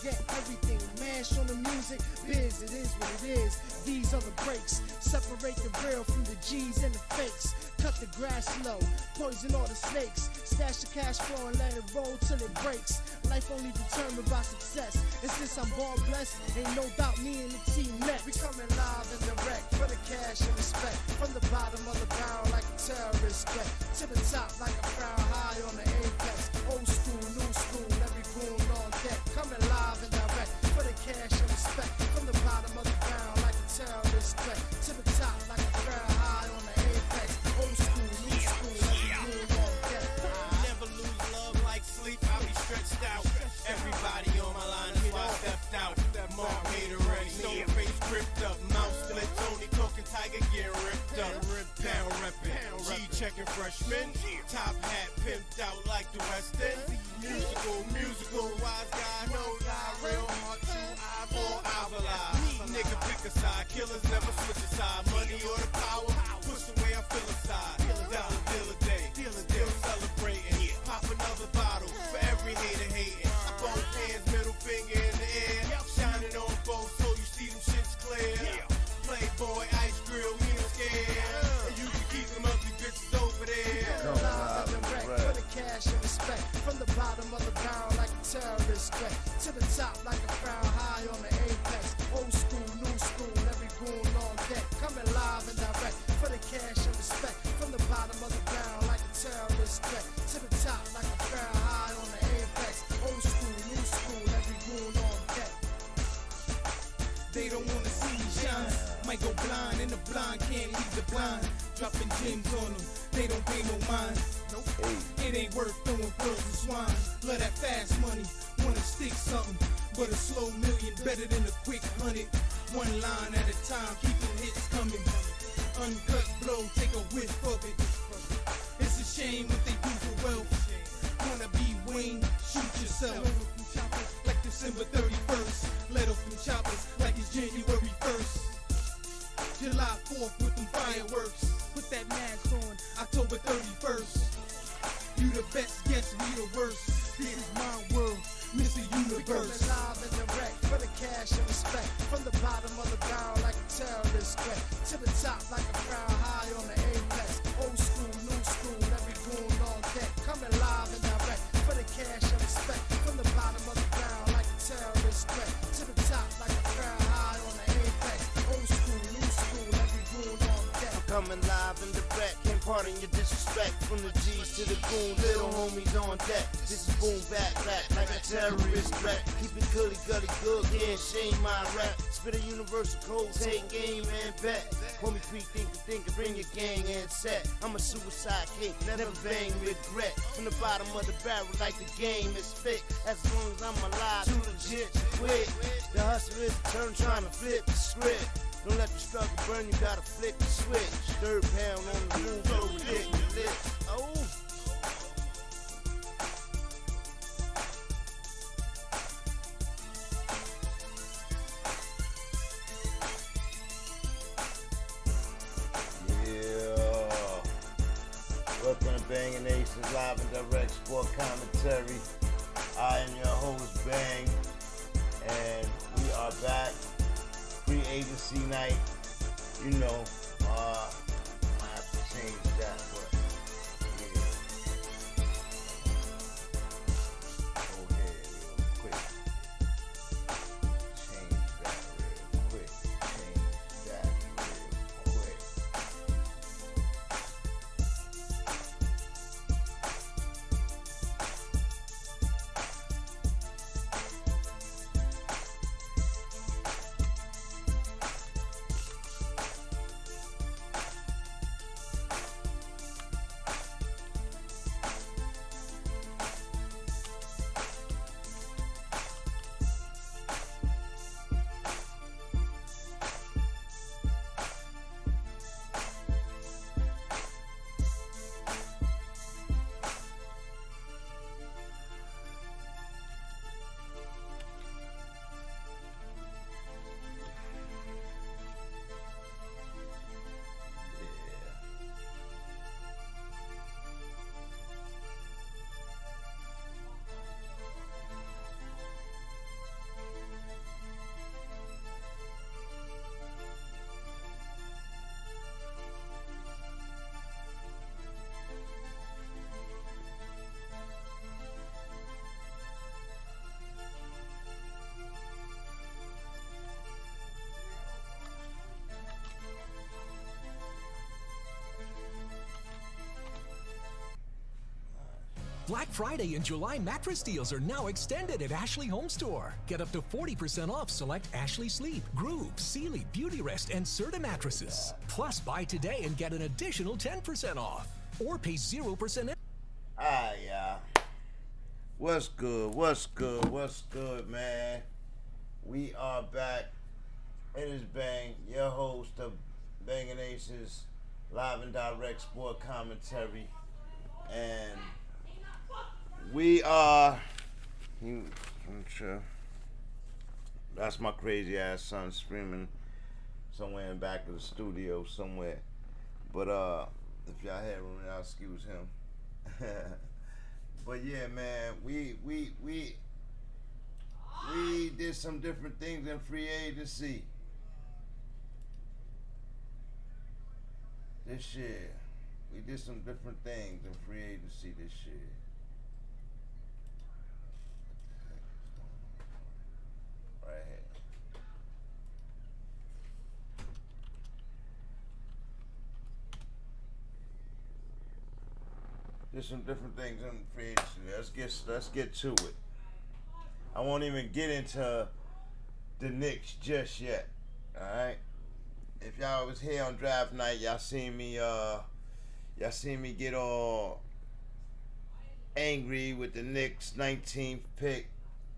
get everything. Mash on the music, biz, it is what it is. These are the breaks, separate the real from the G's and the fakes. Cut the grass low, poison all the snakes. Stash the cash flow and let it roll till it breaks. Life only determined by success, and since I'm born blessed, ain't no doubt me and the team next. We coming live and direct for the cash and respect. From the bottom of the barrel like a terrorist threat, to the top like a crown high on the apex. Old school, new school, every goon on deck. Coming live and direct for the cash and respect. From the bottom of the barrel like a terrorist threat, to the top like a crown high on the apex. Old school, new school, every goon on deck. Never lose love like sleep, I'll be stretched out. Everybody on my line, that's why I stepped out. Mark made it ready, stone face gripped up. Mouth split, Tony talking Tiger getting ripped up. Pound reppin', G checking freshman. Top hat pimped out like the West End. Musical, wise guy, no lie. Real heart, true eye for Avila. Nigga pick a side, killers never switch a side. Money or the power, push the way I feel aside. Dollar deal a day, still celebrating. Pop another bottle for every hater hating. Both hands, middle finger in the air. Shining on both so you see them shits clear. Playboy, ice grill, we ain't scared. And you can keep them ugly bitches over there. Live and direct for the cash and respect. From the bottom of the barrel like a terrorist threat, to the top like a crown high on the apex. Old school, new school, every goon on deck. Coming live and direct for the cash and respect. From the bottom of the barrel like a terrorist threat, to the top like a crown high on the apex. Old school, new school, every goon on deck. They don't wanna see me shine. Might go blind, and the blind can't leave the blind. Dropping gems on them, they don't pay no mind. Nope. It ain't worth throwing pearls and swine. Love that fast money, wanna stick something. But a slow million better than a quick 100. One line at a time, keeping hits coming. Uncut blow, take a whiff of it. It's a shame what they do for wealth. Wanna be Wayne, shoot yourself. Like December 31st, let off from choppers like it's January 1st. July 4th with them fireworks. Put that mask on, October 31st. You the best, guess we the worst. This is my world, Mr. Universe. We live and direct for the cash and respect. From the bottom of the barrel like a terrorist threat, to the top like a crown high on the apex. Old school, new school, every goon on deck. Coming live and direct for the cash and respect. From the bottom of the barrel like a terrorist threat, to the top like a crown high on the apex. Old school, new school, every goon on deck. Coming live and direct, can't pardon your disrespect. From the G's to the goon, little homies on deck. This is boom back like a terrorist threat. Keep it gully good, can't shame my rap. Spit a universal code, take game and bet. Call me pre-thinker, bring your gang and set. I'm a suicide king, never bang regret. From the bottom of the barrel like the game is fit. As long as I'm alive, too legit to quit. The hustle is the turn, trying to flip the script. Don't let the struggle burn, you gotta flip the switch. Third pound on the move, so ridiculous. Oh. Yeah. Welcome to BANGnACES Live and Direct Sport Commentary. I am your host, Bang, and we are back. Free agency night, you know, I have to change that, but yeah. Go ahead real quick. Change that real quick. Change that real quick. Black Friday and July mattress deals are now extended at Ashley Home Store. Get up to 40% off select Ashley Sleep, Groove, Sealy, Beauty Rest, and Serta mattresses. Plus, buy today and get an additional 10% off. Or pay 0%. Yeah. What's good? What's good? What's good, man? We are back. It is Bang, your host of BANGnACES Live and Direct Sport Commentary. And we are... That's my crazy ass son screaming somewhere in the back of the studio somewhere. But if y'all had room, y'all excuse him. But yeah, man, we did some different things in free agency this year. We did some different things in free agency this year. Right here. Did some different things in free agency. Let's get to it. I won't even get into the Knicks just yet. Alright? If y'all was here on draft night, y'all seen me get all angry with the Knicks 19th pick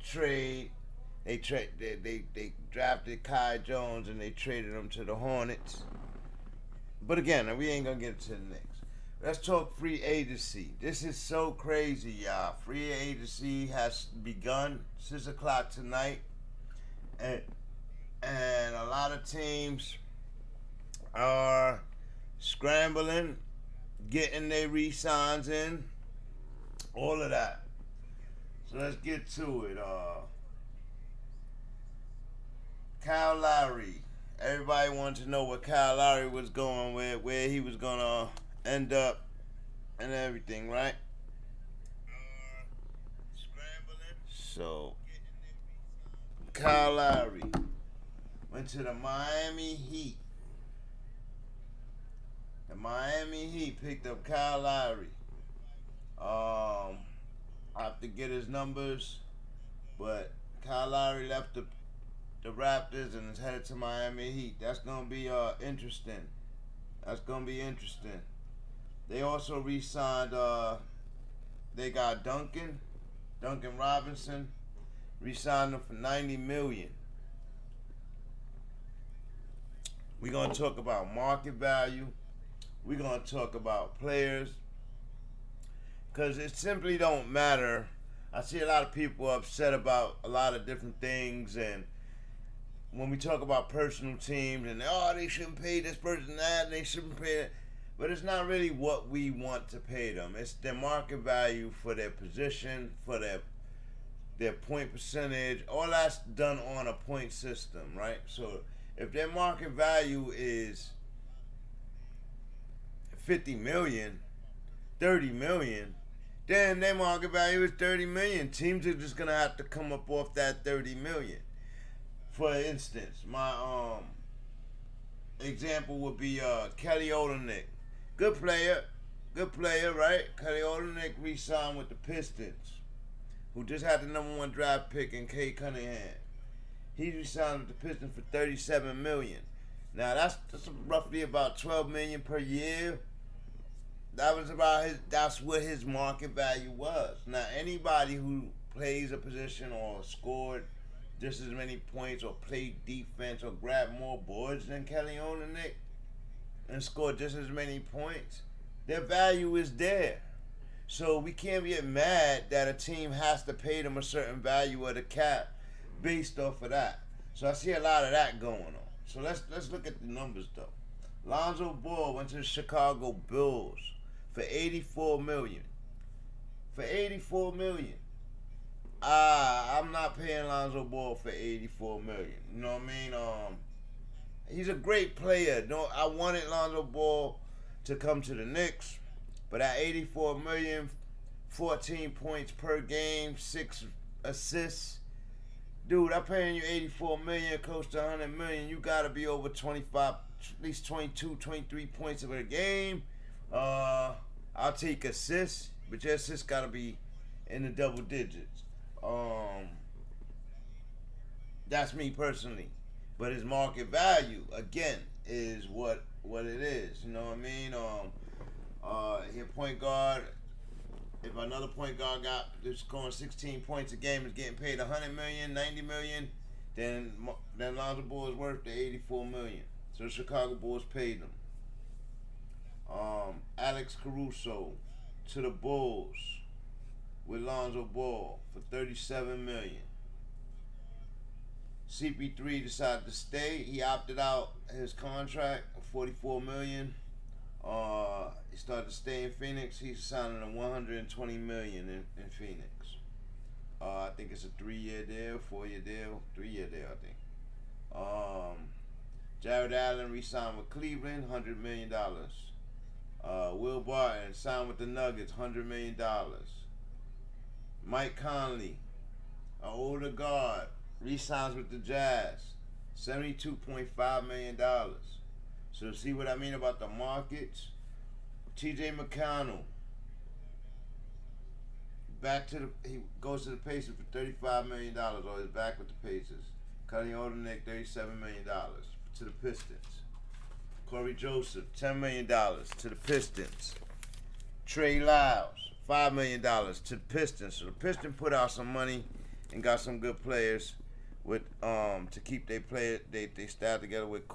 trade. They drafted Kai Jones and they traded him to the Hornets. But again, we ain't gonna get into the Knicks. Let's talk free agency. This is so crazy, y'all. Free agency has begun 6 o'clock tonight, and a lot of teams are scrambling, getting their re-signs in, all of that. So let's get to it. Kyle Lowry. Everybody wanted to know what Kyle Lowry was going with, where he was gonna end up, and everything, right? So Kyle Lowry went to the Miami Heat. The Miami Heat picked up Kyle Lowry. I have to get his numbers, but Kyle Lowry left the Raptors and is headed to Miami Heat. That's gonna be interesting. That's gonna be interesting. They also re-signed. They got Duncan Robinson. Re-signed him for $90 million. We're gonna talk about market value. We're gonna talk about players, because it simply don't matter. I see a lot of people upset about a lot of different things, and when we talk about personal teams, and they shouldn't pay this person that, and they shouldn't pay that. But it's not really what we want to pay them. It's their market value for their position, for their point percentage. All that's done on a point system, right? So if their market value is 50 million, 30 million, then their market value is 30 million. Teams are just gonna have to come up off that 30 million. For instance, my example would be Kelly Olynyk. Good player, right? Kelly Olynyk re-signed with the Pistons, who just had the #1 draft pick in Kay Cunningham. He re-signed with the Pistons for $37 million. Now that's roughly about $12 million per year. That's what his market value was. Now anybody who plays a position or scored just as many points or played defense or grabbed more boards than Kelly Olynyk and scored just as many points, their value is there. So we can't get mad that a team has to pay them a certain value of the cap based off of that. So I see a lot of that going on. So let's look at the numbers though. Lonzo Ball went to the Chicago Bulls for $84 million. For $84 million. I'm not paying Lonzo Ball for $84 million. You know what I mean? He's a great player. No, I wanted Lonzo Ball to come to the Knicks, but at $84 million, 14 points per game, 6 assists. Dude, I'm paying you $84 million, close to $100 million. You gotta be over 25, at least 22, 23 points of a game. I'll take assists. but your assists gotta be in the double digits. That's me personally. But his market value, again, is what it is. You know what I mean? He a point guard. If another point guard got just scoring 16 points a game is getting paid 100 million, 90 million, then Lonzo Ball is worth the 84 million. So the Chicago Bulls paid him. Alex Caruso to the Bulls with Lonzo Ball for 37 million. CP3 decided to stay. He opted out his contract of 44 million. He started to stay in Phoenix. He's signing a 120 million in Phoenix. I think it's a 3-year deal, 4-year deal, 3-year deal, I think. Jared Allen re-signed with Cleveland, $100 million. Will Barton signed with the Nuggets, $100 million. Mike Conley, an older guard, re-signs with the Jazz, $72.5 million. So see what I mean about the markets? TJ McConnell, he goes to the Pacers for $35 million, or is back with the Pacers. Cutting Olynyk, $37 million to the Pistons. Corey Joseph, $10 million to the Pistons. Trey Lyles, $5 million to the Pistons. So the Pistons put out some money and got some good players with to keep their staff together with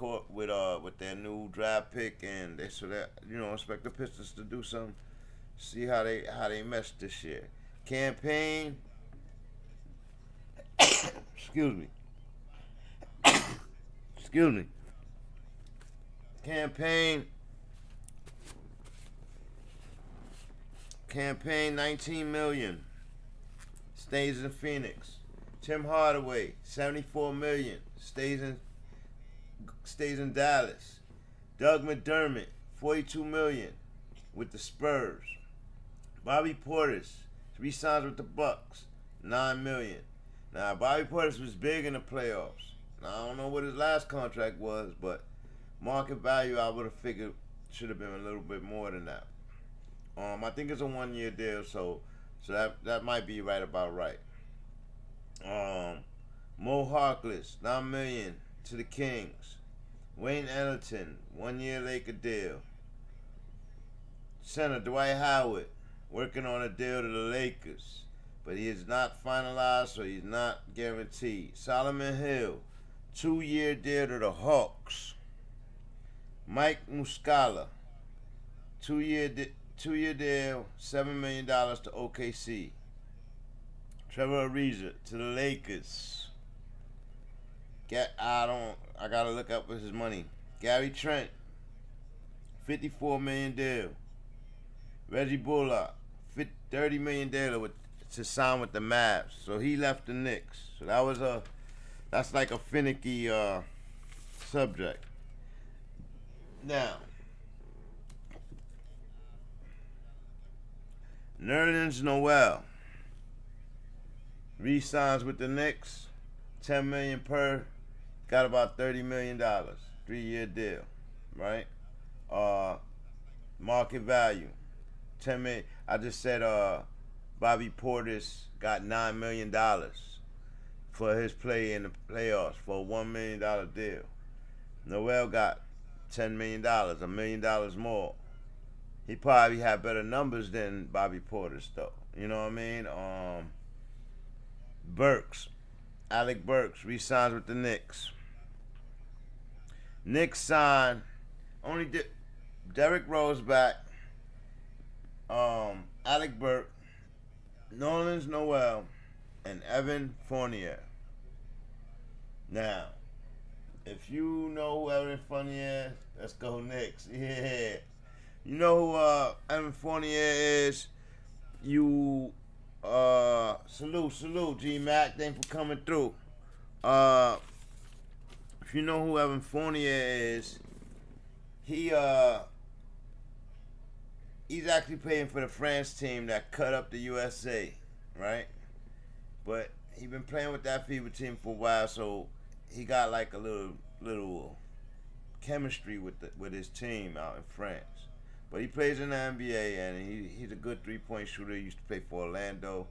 their new draft pick, and expect the Pistons to do something. See how they mesh this year. Campaign. Excuse me. Campaign 19 million. Stays in Phoenix. Tim Hardaway, 74 million. Stays in Dallas. Doug McDermott, 42 million with the Spurs. Bobby Portis re-signs with the Bucks, 9 million. Now Bobby Portis was big in the playoffs. Now I don't know what his last contract was, but market value I would have figured should have been a little bit more than that. I think it's a 1-year deal, so that might be right about right. Mo Harkless, $9 million to the Kings. Wayne Ellington, 1-year Laker deal. Center Dwight Howard, working on a deal to the Lakers, but he is not finalized, so he's not guaranteed. Solomon Hill, 2-year deal to the Hawks. Mike Muscala, 2-year deal, $7 million to OKC. Trevor Ariza to the Lakers. I gotta look up his money. Gary Trent, $54 million deal. Reggie Bullock, $30 million deal to sign with the Mavs. So he left the Knicks. So that's like a finicky subject. Now, Nerlens Noel re-signs with the Knicks, $10 million per, got about $30 million, 3-year deal, right? Market value, $10 million. I just said Bobby Portis got $9 million for his play in the playoffs for a $1 million deal. Noel got $10 million, $1 million more. He probably had better numbers than Bobby Portis, though. You know what I mean? Alec Burks re-signs with the Knicks. Knicks signed only Derrick Rose back, Alec Burks, Nerlens Noel, and Evan Fournier. Now, if you know who Evan Fournier is, let's go Knicks. Yeah. You know who Evan Fournier is? Salute, G-Mac. Thanks for coming through. If you know who Evan Fournier is, he's actually playing for the France team that cut up the USA, right? But he been playing with that FIBA team for a while, so he got like a little chemistry with his team out in France. But he plays in the NBA, and he's a good three-point shooter. He used to play for Orlando.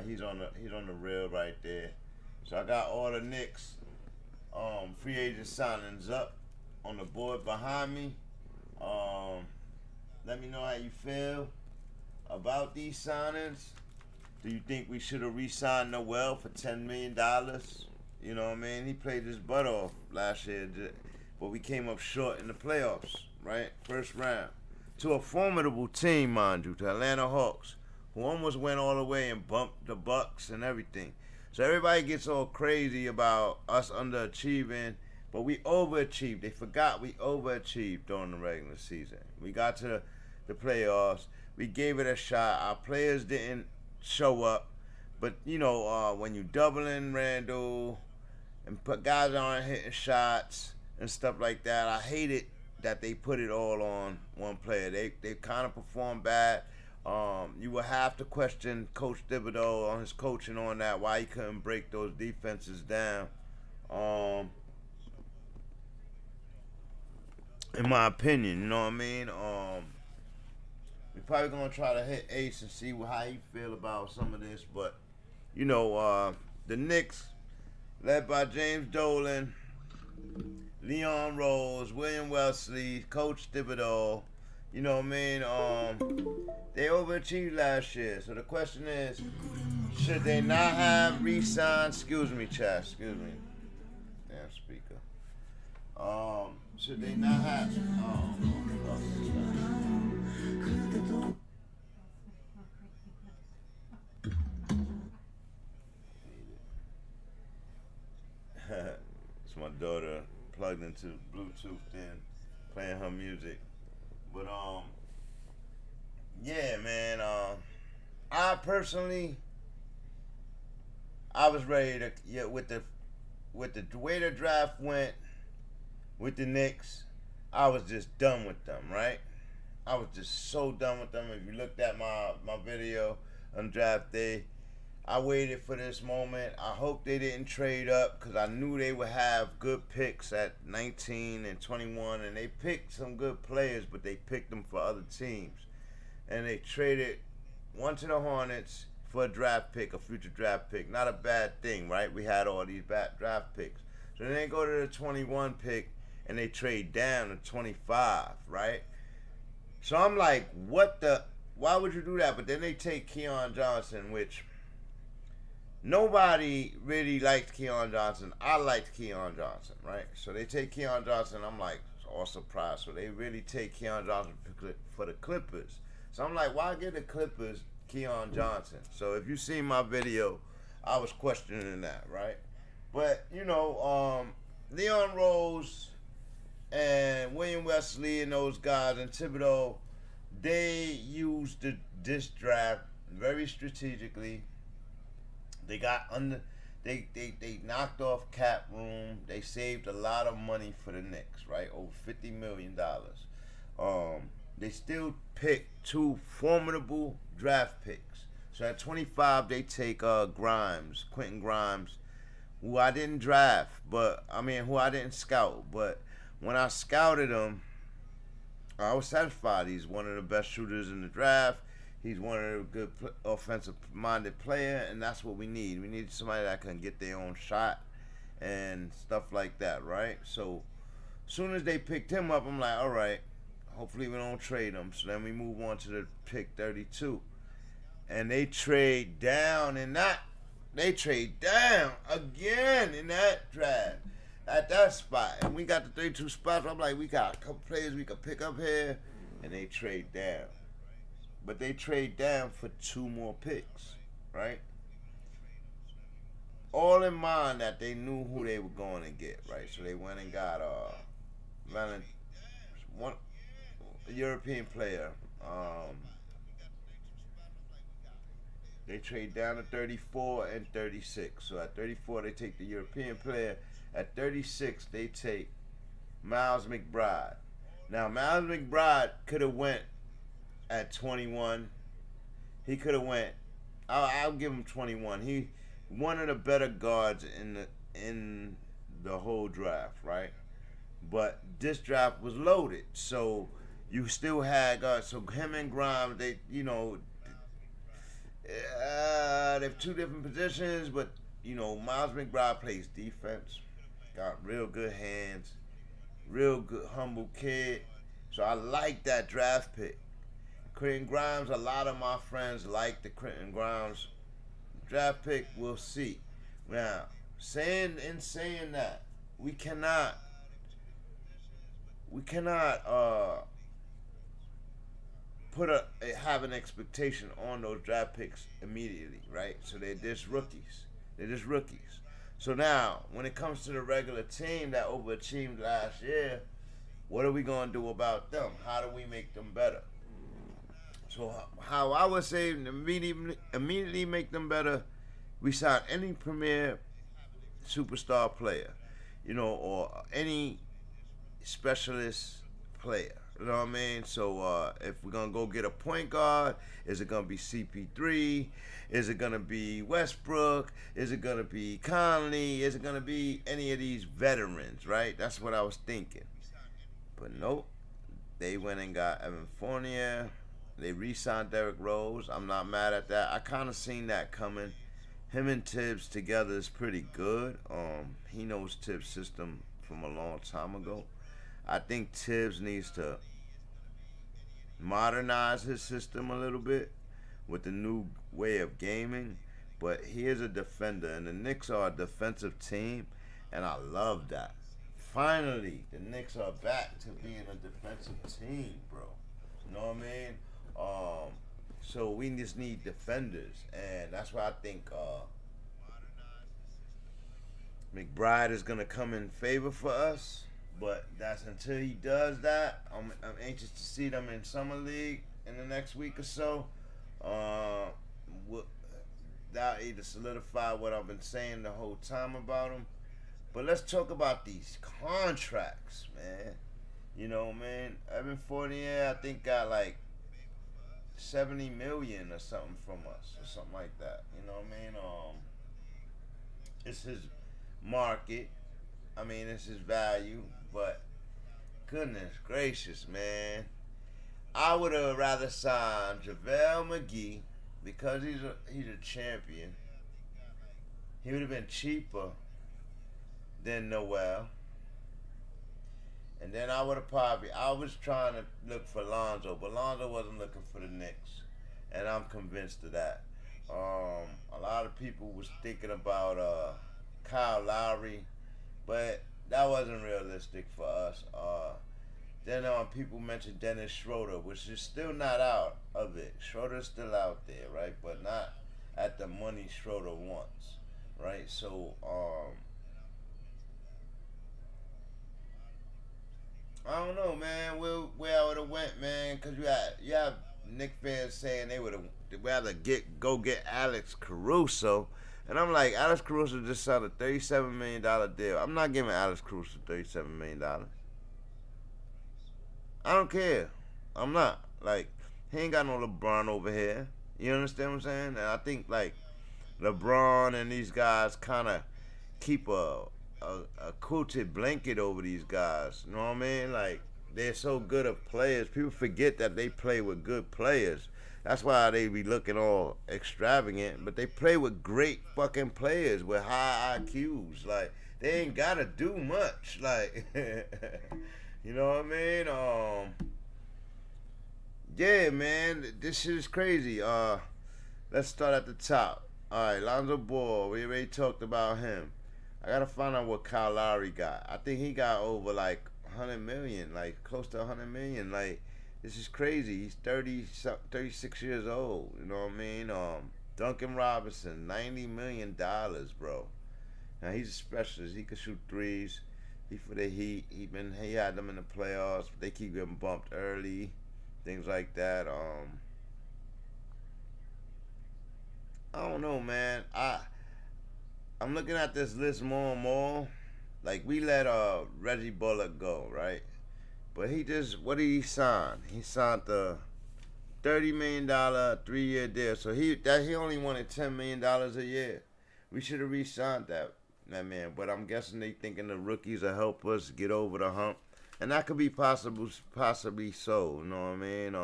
He's on the rail right there. So I got all the Knicks free agent signings up on the board behind me. Let me know how you feel about these signings. Do you think we should have re-signed Noel for $10 million? You know what I mean? He played his butt off last year, but we came up short in the playoffs, right? First round. To a formidable team, mind you, to Atlanta Hawks, who almost went all the way and bumped the Bucks and everything. So everybody gets all crazy about us underachieving, but we overachieved. They forgot we overachieved during the regular season. We got to the playoffs. We gave it a shot. Our players didn't show up. But, you know, when you doubling Randall and guys aren't hitting shots and stuff like that, I hate it that they put it all on one player. They kind of performed bad. You will have to question Coach Thibodeau on his coaching on that, why he couldn't break those defenses down. In my opinion, you know what I mean? We're probably going to try to hit Ace and see how he feel about some of this. But, you know, the Knicks, led by James Dolan, Leon Rose, William Wesley, Coach Thibodeau, you know what I mean? They overachieved last year. So the question is, should they not have re-signed? Excuse me, chat. Excuse me. Damn speaker. Should they not have? It's my daughter plugged into Bluetooth then, playing her music. But yeah, man. I personally, I was ready to with the way the draft went with the Knicks. I was just done with them, right? I was just so done with them. If you looked at my video on draft day, I waited for this moment. I hope they didn't trade up because I knew they would have good picks at 19 and 21, and they picked some good players, but they picked them for other teams. And they traded one to the Hornets for a draft pick, a future draft pick. Not a bad thing, right? We had all these bad draft picks. So then they go to the 21 pick, and they trade down to 25, right? So I'm like, why would you do that? But then they take Keon Johnson, which nobody really liked Keon Johnson. I liked Keon Johnson, right? So they take Keon Johnson. I'm like, all surprised. So they really take Keon Johnson for the Clippers. So I'm like, why give the Clippers Keon Johnson? So if you see my video, I was questioning that, right? But, you know, Leon Rose and William Wesley and those guys and Thibodeau, they used this draft very strategically. They got they knocked off cap room. They saved a lot of money for the Knicks, right? Over $50 million. They still picked two formidable draft picks. So at 25, they take Quentin Grimes, who I didn't draft, who I didn't scout. But when I scouted him, I was satisfied. He's one of the best shooters in the draft. He's one of the good offensive-minded player, and that's what we need. We need somebody that can get their own shot and stuff like that, right? So as soon as they picked him up, I'm like, all right, hopefully we don't trade him. So then we move on to the pick 32. And they trade down in that. They trade down again in that draft at that spot. And we got the 32 spots. I'm like, we got a couple players we could pick up here. And they trade down. But they trade down for 2 more picks, right? All in mind that they knew who they were going to get, right? So they went and got a European player. They trade down to 34 and 36. So at 34, they take the European player. At 36, they take Miles McBride. Now, Miles McBride could have went at 21. He could have went. I'll give him 21. He one of the better guards in the whole draft, right? But this draft was loaded, so you still had so him and Grimes, they they're two different positions, but Miles McBride plays defense, got real good hands, real good humble kid. So I like that draft pick. Quentin Grimes, a lot of my friends like the Quentin Grimes draft pick. We'll see. Now, saying that, we cannot have an expectation on those draft picks immediately, right? So they're just rookies. So now, when it comes to the regular team that overachieved last year, what are we going to do about them? How do we make them better? So how I would say immediately make them better, we sign any premier superstar player, or any specialist player. You know what I mean? So if we're going to go get a point guard, is it going to be CP3? Is it going to be Westbrook? Is it going to be Conley? Is it going to be any of these veterans, right? That's what I was thinking. But nope. They went and got Evan Fournier. They re-signed Derrick Rose. I'm not mad at that. I kind of seen that coming. Him and Tibbs together is pretty good. He knows Tibbs' system from a long time ago. I think Tibbs needs to modernize his system a little bit with the new way of gaming. But he is a defender, and the Knicks are a defensive team, and I love that. Finally, the Knicks are back to being a defensive team, bro. You know what I mean? So we just need defenders, and that's why I think McBride is gonna come in favor for us. But that's until he does that. I'm anxious to see them in Summer League in the next week or so. That'll either solidify what I've been saying the whole time about them. But let's talk about these contracts, man. Man, Evan Fournier, I think, got like $70 million or something from us, or something like that. You know what I mean? It's his market. I mean, it's his value. But goodness gracious, man, I would have rather signed JaVale McGee because he's a champion. He would have been cheaper than Noel. And then I would have I was trying to look for Lonzo, but Lonzo wasn't looking for the Knicks. And I'm convinced of that. A lot of people was thinking about Kyle Lowry, but that wasn't realistic for us. Then people mentioned Dennis Schroeder, which is still not out of it. Schroeder's still out there, right? But not at the money Schroeder wants, right? So, I don't know, man, where I would have went, man, because you have Knicks fans saying they'd rather go get Alex Caruso. And I'm like, Alex Caruso just signed a $37 million deal. I'm not giving Alex Caruso $37 million. I don't care. I'm not. Like, he ain't got no LeBron over here. You understand what I'm saying? And I think, like, LeBron and these guys kind of keep a coated blanket over these guys. You know what I mean? Like, they're so good at players. People forget that they play with good players. That's why they be looking all extravagant, but they play with great fucking players with high IQs. Like, they ain't gotta do much. Like, you know what I mean? Yeah, man, this shit is crazy. Let's start at the top. All right, Lonzo Ball, we already talked about him. I gotta find out what Kyle Lowry got. I think he got over like 100 million, like close to 100 million. Like, this is crazy. He's 36 years old. You know what I mean? Duncan Robinson, $90 million, bro. Now he's a specialist. He can shoot threes. He for the Heat. He had them in the playoffs. But they keep getting bumped early, things like that. I don't know, man. I'm looking at this list more and more. Like, we let Reggie Bullock go, right? But what did he sign? He signed the $30 million 3-year deal. So he only wanted $10 million a year. We should have re-signed that man. But I'm guessing they thinking the rookies will help us get over the hump. And that could be possibly so. You know what I mean?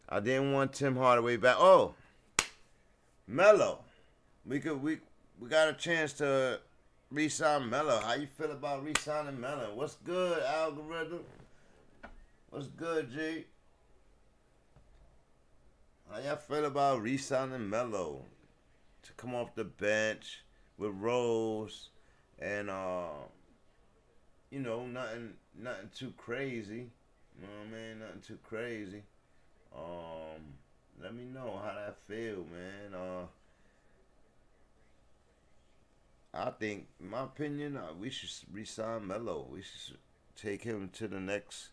I didn't want Tim Hardaway back. Oh, Melo. We got a chance to re-sign Melo. How you feel about re-signing Melo? What's good, algorithm? What's good, G? How y'all feel about re-signing Melo to come off the bench with Rose and you know, nothing too crazy. You know what I mean? Nothing too crazy. Let me know how that feel, man. I think, in my opinion, we should re-sign Melo. We should take him to the next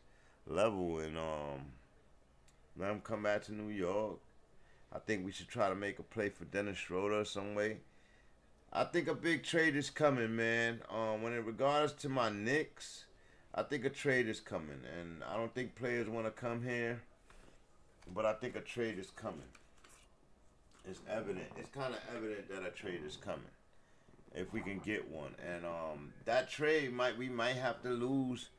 level and let him come back to New York. I think we should try to make a play for Dennis Schroeder some way. I think a big trade is coming, man. When in regards to my Knicks, I think a trade is coming, and I don't think players want to come here, but I think a trade is coming. It's evident. It's kind of evident that a trade is coming if we can get one. And that trade we might have to lose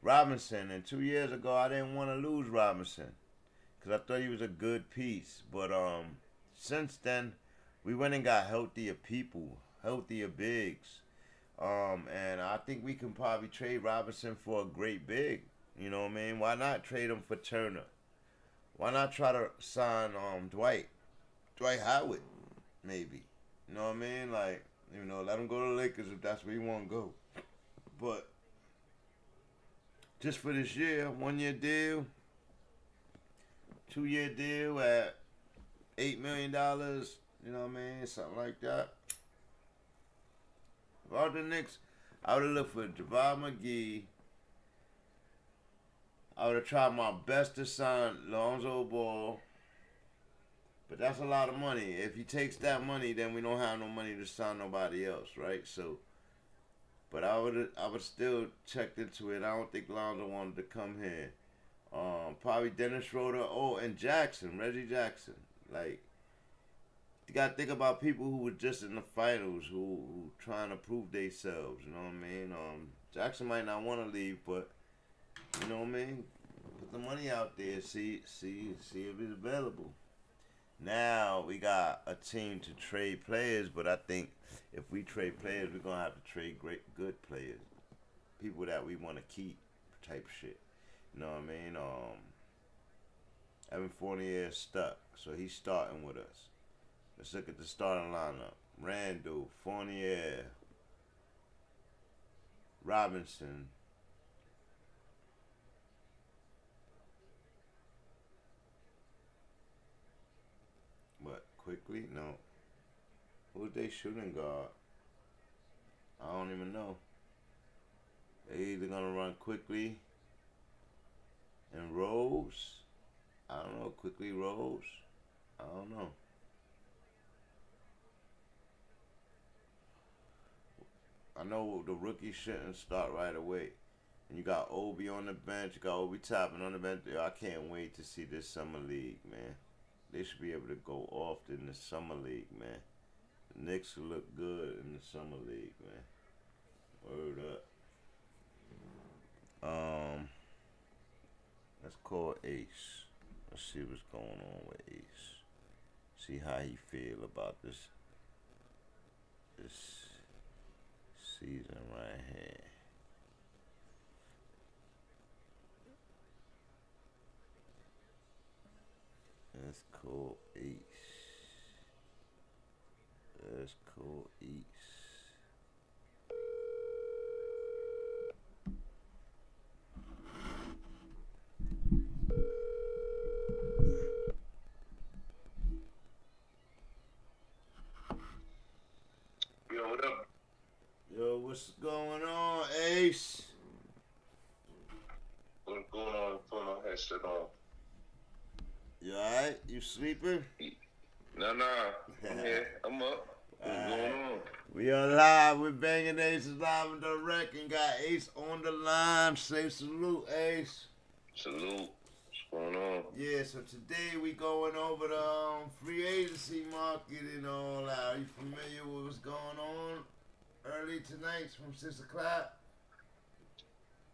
Robinson. And 2 years ago, I didn't want to lose Robinson because I thought he was a good piece. But since then, we went and got healthier people, healthier bigs. And I think we can probably trade Robinson for a great big. You know what I mean? Why not trade him for Turner? Why not try to sign Dwight Howard, maybe? You know what I mean? Like, you know, let him go to the Lakers if that's where he want to go. But just for this year, 1 year deal, 2 year deal at $8 million, you know what I mean? Something like that. If I was the Knicks, I would have looked for Javon McGee. I would have tried my best to sign Lonzo Ball. But that's a lot of money. If he takes that money, then we don't have no money to sign nobody else, right? So, but I would still checked into it. I don't think Lonzo wanted to come here. Probably Dennis Schroeder. Oh, and Jackson, Reggie Jackson. Like, you gotta think about people who were just in the finals, who trying to prove themselves. You know what I mean? Jackson might not want to leave, but you know what I mean? Put the money out there, see if it's available. Now we got a team to trade players, but I think if we trade players, we're gonna have to trade good players, people that we want to keep, type shit. You know what I mean? Evan Fournier is stuck, so he's starting with us. Let's look at the starting lineup: Randall, Fournier, Robinson. What, quickly? No. Who's they shooting guard? I don't even know. They either gonna run quickly and Rose. I don't know. Quickly Rose. I don't know. I know the rookie shouldn't start right away. And you got Obi on the bench. You got Obi Toppin on the bench. I can't wait to see this summer league, man. They should be able to go off in the summer league, man. The Knicks will look good in the summer league, man. Word up. Let's call Ace. Let's see what's going on with Ace. See how he feel about this season right here. Let's call Ace. Let's call Ace. Yo, what up? Yo, what's going on, Ace? What's going on? Put my headset on. You alright? You sleeping? Nah. I'm here. I'm up. What's going on? We are live with BANGnACES Live and Direct and got Ace on the line. Say salute, Ace. Salute. What's going on? Yeah, so today we going over the free agency market and all that. Are you familiar with what's going on early tonight from 6 o'clock?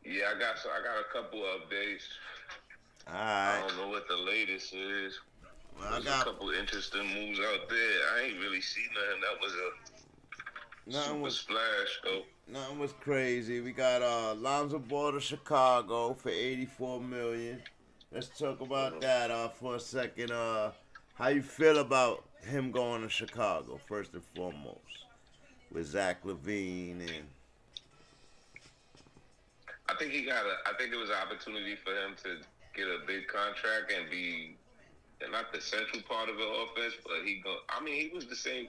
Yeah, I got a couple updates. All I right. don't know what the latest is. Well, There's a couple interesting moves out there. I ain't really seen nothing that was a super splash though. Nothing was crazy. We got Lonzo Ball to Chicago for $84 million. Let's talk about that for a second. How you feel about him going to Chicago first and foremost with Zach LaVine and. I think it was an opportunity for him to get a big contract and be not the central part of the offense, but he was the same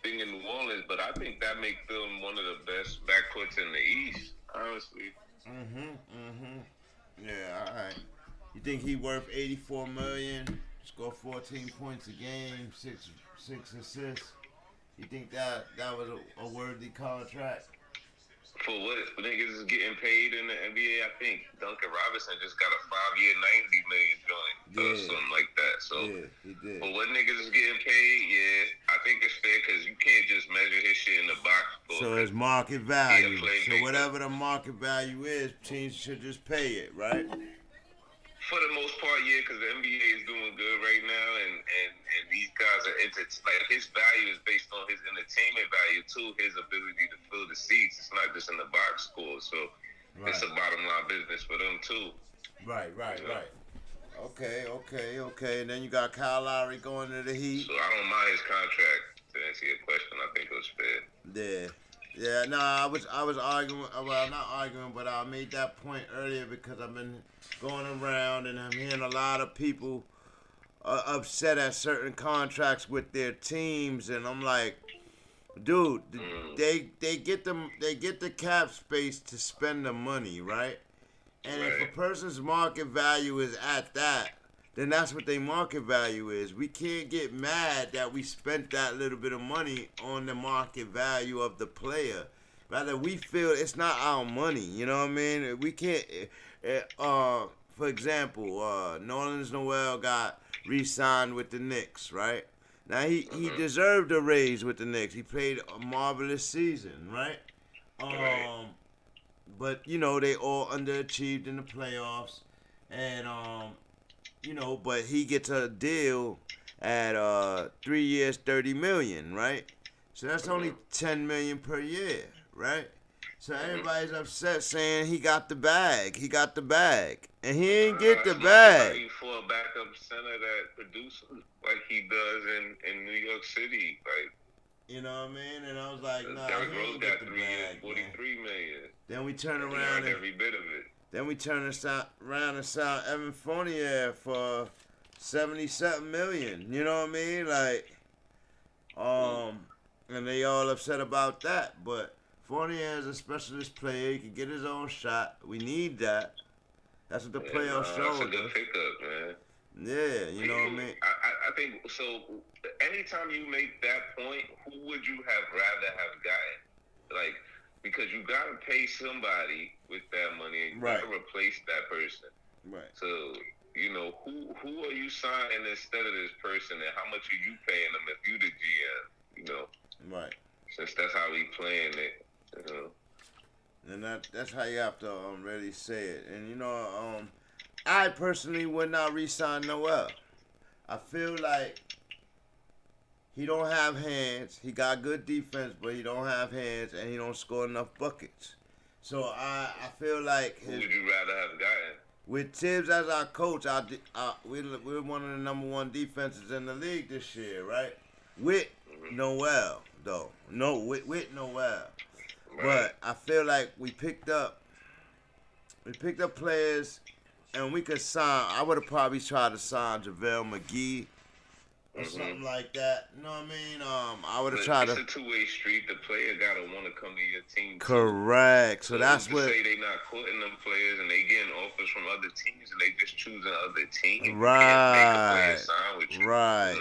thing in New Orleans, but I think that makes them one of the best backcourts in the East, honestly. Yeah, all right. You think he worth $84 million? Score 14 points a game, six assists. You think that was a worthy contract? For what niggas is getting paid in the NBA, I think Duncan Robinson just got a 5-year, $90 million joint, or something like that. So, yeah, he did. For what niggas is getting paid, yeah, I think it's fair because you can't just measure his shit in the box score. So it's market value. So whatever the market value is, teams should just pay it, right? For the most part, yeah, because the NBA is doing good right now, and these guys are like his value is based on his entertainment value too, his ability to fill the seats. It's not just in the box score, so it's a bottom line business for them too. Right. Okay. And then you got Kyle Lowry going to the Heat. So I don't mind his contract. To answer your question, I think it was fair. Yeah. No, I was arguing. Well, not arguing, but I made that point earlier because I've been going around and I'm hearing a lot of people upset at certain contracts with their teams, and I'm like, dude, they get the cap space to spend the money, right? And if a person's market value is at that, then that's what their market value is. We can't get mad that we spent that little bit of money on the market value of the player. Rather, we feel it's not our money. You know what I mean? We can't. For example, Nerlens Noel got re-signed with the Knicks, right? Now he deserved a raise with the Knicks. He played a marvelous season, right? But they all underachieved in the playoffs, and but he gets a deal at 3 years, $30 million, right? So that's only $10 million per year, right? So everybody's upset saying he got the bag, and he ain't get the bag. For a backup center that produces like he does in New York City, like. You know what I mean? And I was like, nah, Derrick he Rose ain't got get the 3 years, bag, $43 million. Then we turn around and every bit of it. Then we turn around and sign Evan Fournier for $77 million. You know what I mean? Like, and they all upset about that. But Fournier is a specialist player. He can get his own shot. We need that. That's what the playoffs show us. That's a good pickup, man. Yeah, you know what I mean? I think, so anytime you make that point, who would you have rather have gotten? Like, because you got to pay somebody with that money and you got to replace that person. Right. So, who are you signing instead of this person, and how much are you paying them if you the GM, Right. Since that's how we playing it, And that's how you have to really say it. And, I personally would not re-sign Noel. I feel like he don't have hands. He got good defense, but he don't have hands, and he don't score enough buckets. So I feel like who would you rather have gotten? With Tibbs as our coach, we're one of the number one defenses in the league this year, right? With Noel, though. No, with Noel. Right. But I feel like we picked up players, and we could sign. I would have probably tried to sign JaVale McGee or something like that. You know what I mean? I would have tried to. It's a two-way street. The player gotta want to come to your team. Correct. So that's what. Say they not quoting them players, and they getting offers from other teams, and they just choosing other teams. Right. You can't make a player sign with you. Right.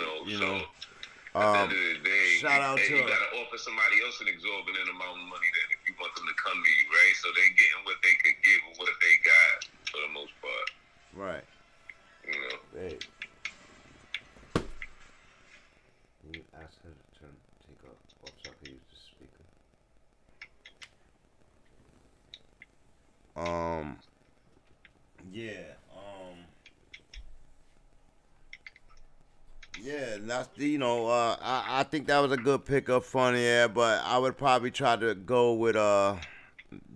At the end of the day, shout out to you gotta offer somebody else an exorbitant amount of money that if you want them to come to you, right? So they getting what they could get with what they got for the most part. Right. Babe. Can you ask her to take off so I can use the speaker? Yeah. Yeah, that's I think that was a good pickup from there, but I would probably try to go with JaVale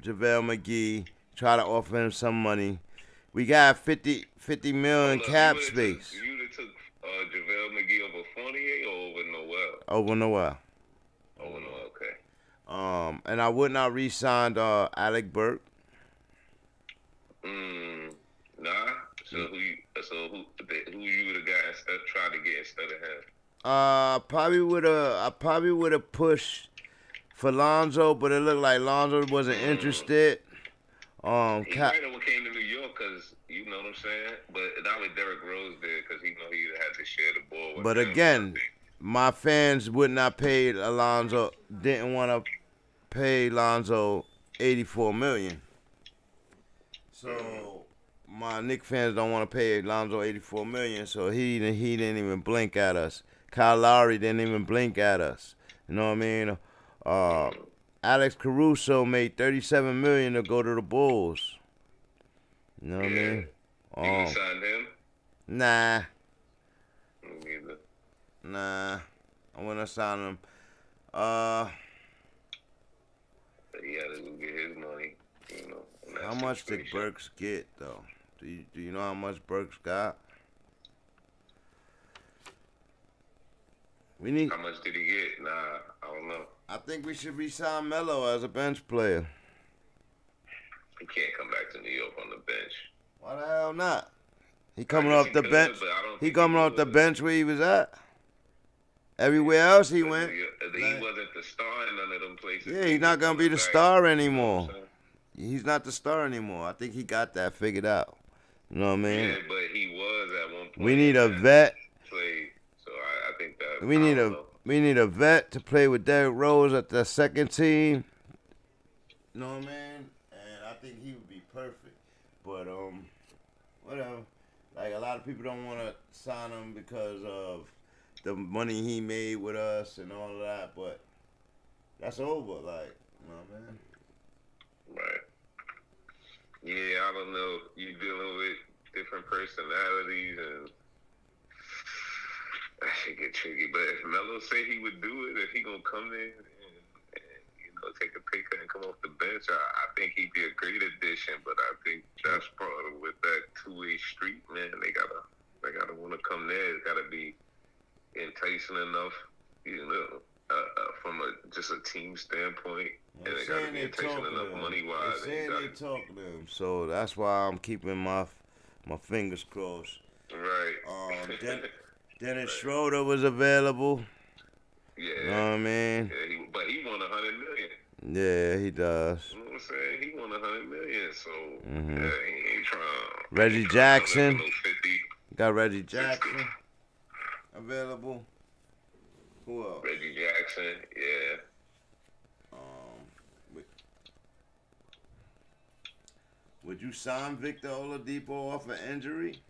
McGee, try to offer him some money. We got 50 million cap space. You would have took JaVale McGee over Fournier or over Noel? Over Noel. Over Noel, okay. And I would not re-sign Alec Burke. Nah. So who you would have got tried to get instead of him? I probably would have pushed for Lonzo, but it looked like Lonzo wasn't interested. He might have came to New York because you know what I'm saying. But not with Derrick Rose there because he had to share the ball with But him. again, my fans would not pay Alonzo. Didn't want to pay Lonzo $84 million. So my Knicks fans don't want to pay Lonzo $84 million. So he didn't even blink at us. Kyle Lowry didn't even blink at us. You know what I mean? Alex Caruso made $37 million to go to the Bulls. You know what I mean? You signed him? Nah. Me neither. Nah. I wouldn't have signed him. He had to go get his money. You know. How much did Burks get though? Do you know how much Burks got? How much did he get? Nah, I don't know. I think we should re-sign Melo as a bench player. He can't come back to New York on the bench. Why the hell not? He coming off the bench. He coming off the bench where he was at. Everywhere else he went. He wasn't the star in none of them places. Yeah, he's not gonna be the star anymore. He's not the star anymore. I think he got that figured out. You know what I mean? Yeah, but he was at one point. We need a vet. Played, so I think that we need a vet to play with Derrick Rose at the second team. You know what I mean? And I think he would be perfect. But whatever. Like a lot of people don't want to sign him because of the money he made with us and all of that. But that's over. Like, you know what I mean? Right. Yeah, I don't know. You dealing with different personalities and that should get tricky. But if Melo say he would do it, if he gonna come in and take a pay cut and come off the bench, I think he'd be a great addition. But I think Josh Carter with that two-way street, man, they gotta want to come there. It's gotta be enticing enough, from just a team standpoint. And it gotta be enticing enough money-wise. They talking to him, so that's why I'm keeping my fingers crossed. Right. Dennis Schroeder was available. Yeah. You know what I mean? Yeah, but he won $100 million. Yeah, he does. You know what I'm saying? He won $100 million, so yeah, he ain't trying. Reggie Jackson. 50. Got Reggie Jackson available. Who else? Reggie Jackson, yeah. Would you sign Victor Oladipo off an injury?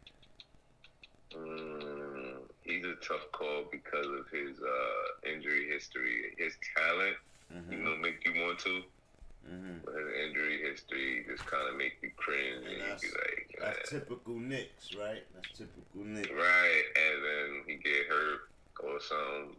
He's a tough call because of his injury history. His talent, make you want to. But his injury history just kind of make you cringe. And you be like, that's typical Knicks, right? That's typical Knicks. Right, and then he get hurt or something.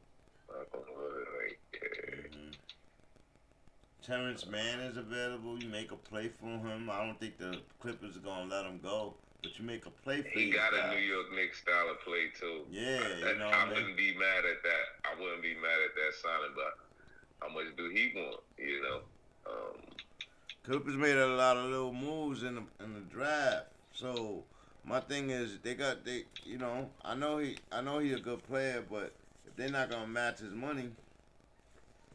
Terrence Mann is available. You make a play for him. I don't think the Clippers are gonna let him go, but you make a play for him. He got a New York Knicks style of play too. Yeah, I wouldn't be mad at that. I wouldn't be mad at that signing, but how much do he want? Clippers made a lot of little moves in the draft. So my thing is, I know he's a good player, but if they're not gonna match his money.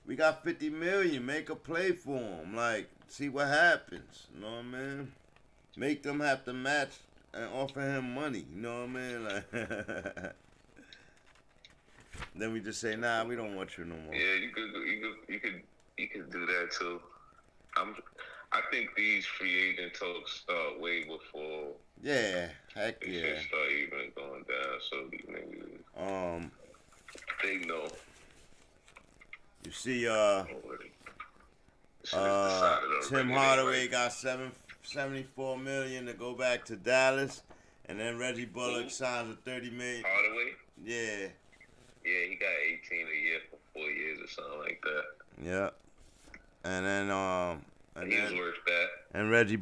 We got $50 million. Make a play for him. Like, see what happens. You know what I mean? Make them have to match and offer him money. You know what I mean? Like, then we just say, nah, we don't want you no more. Yeah, you could do that too. I think these free agent talks start way before. Yeah, heck yeah. They should start even going down, so these niggas, they know. You see, Tim Hardaway got $74 million to go back to Dallas, and then Reggie Bullock signs a $30 million. Hardaway? Yeah. Yeah, he got 18 a year for 4 years or something like that. Yeah. And then He was worth that. and Reggie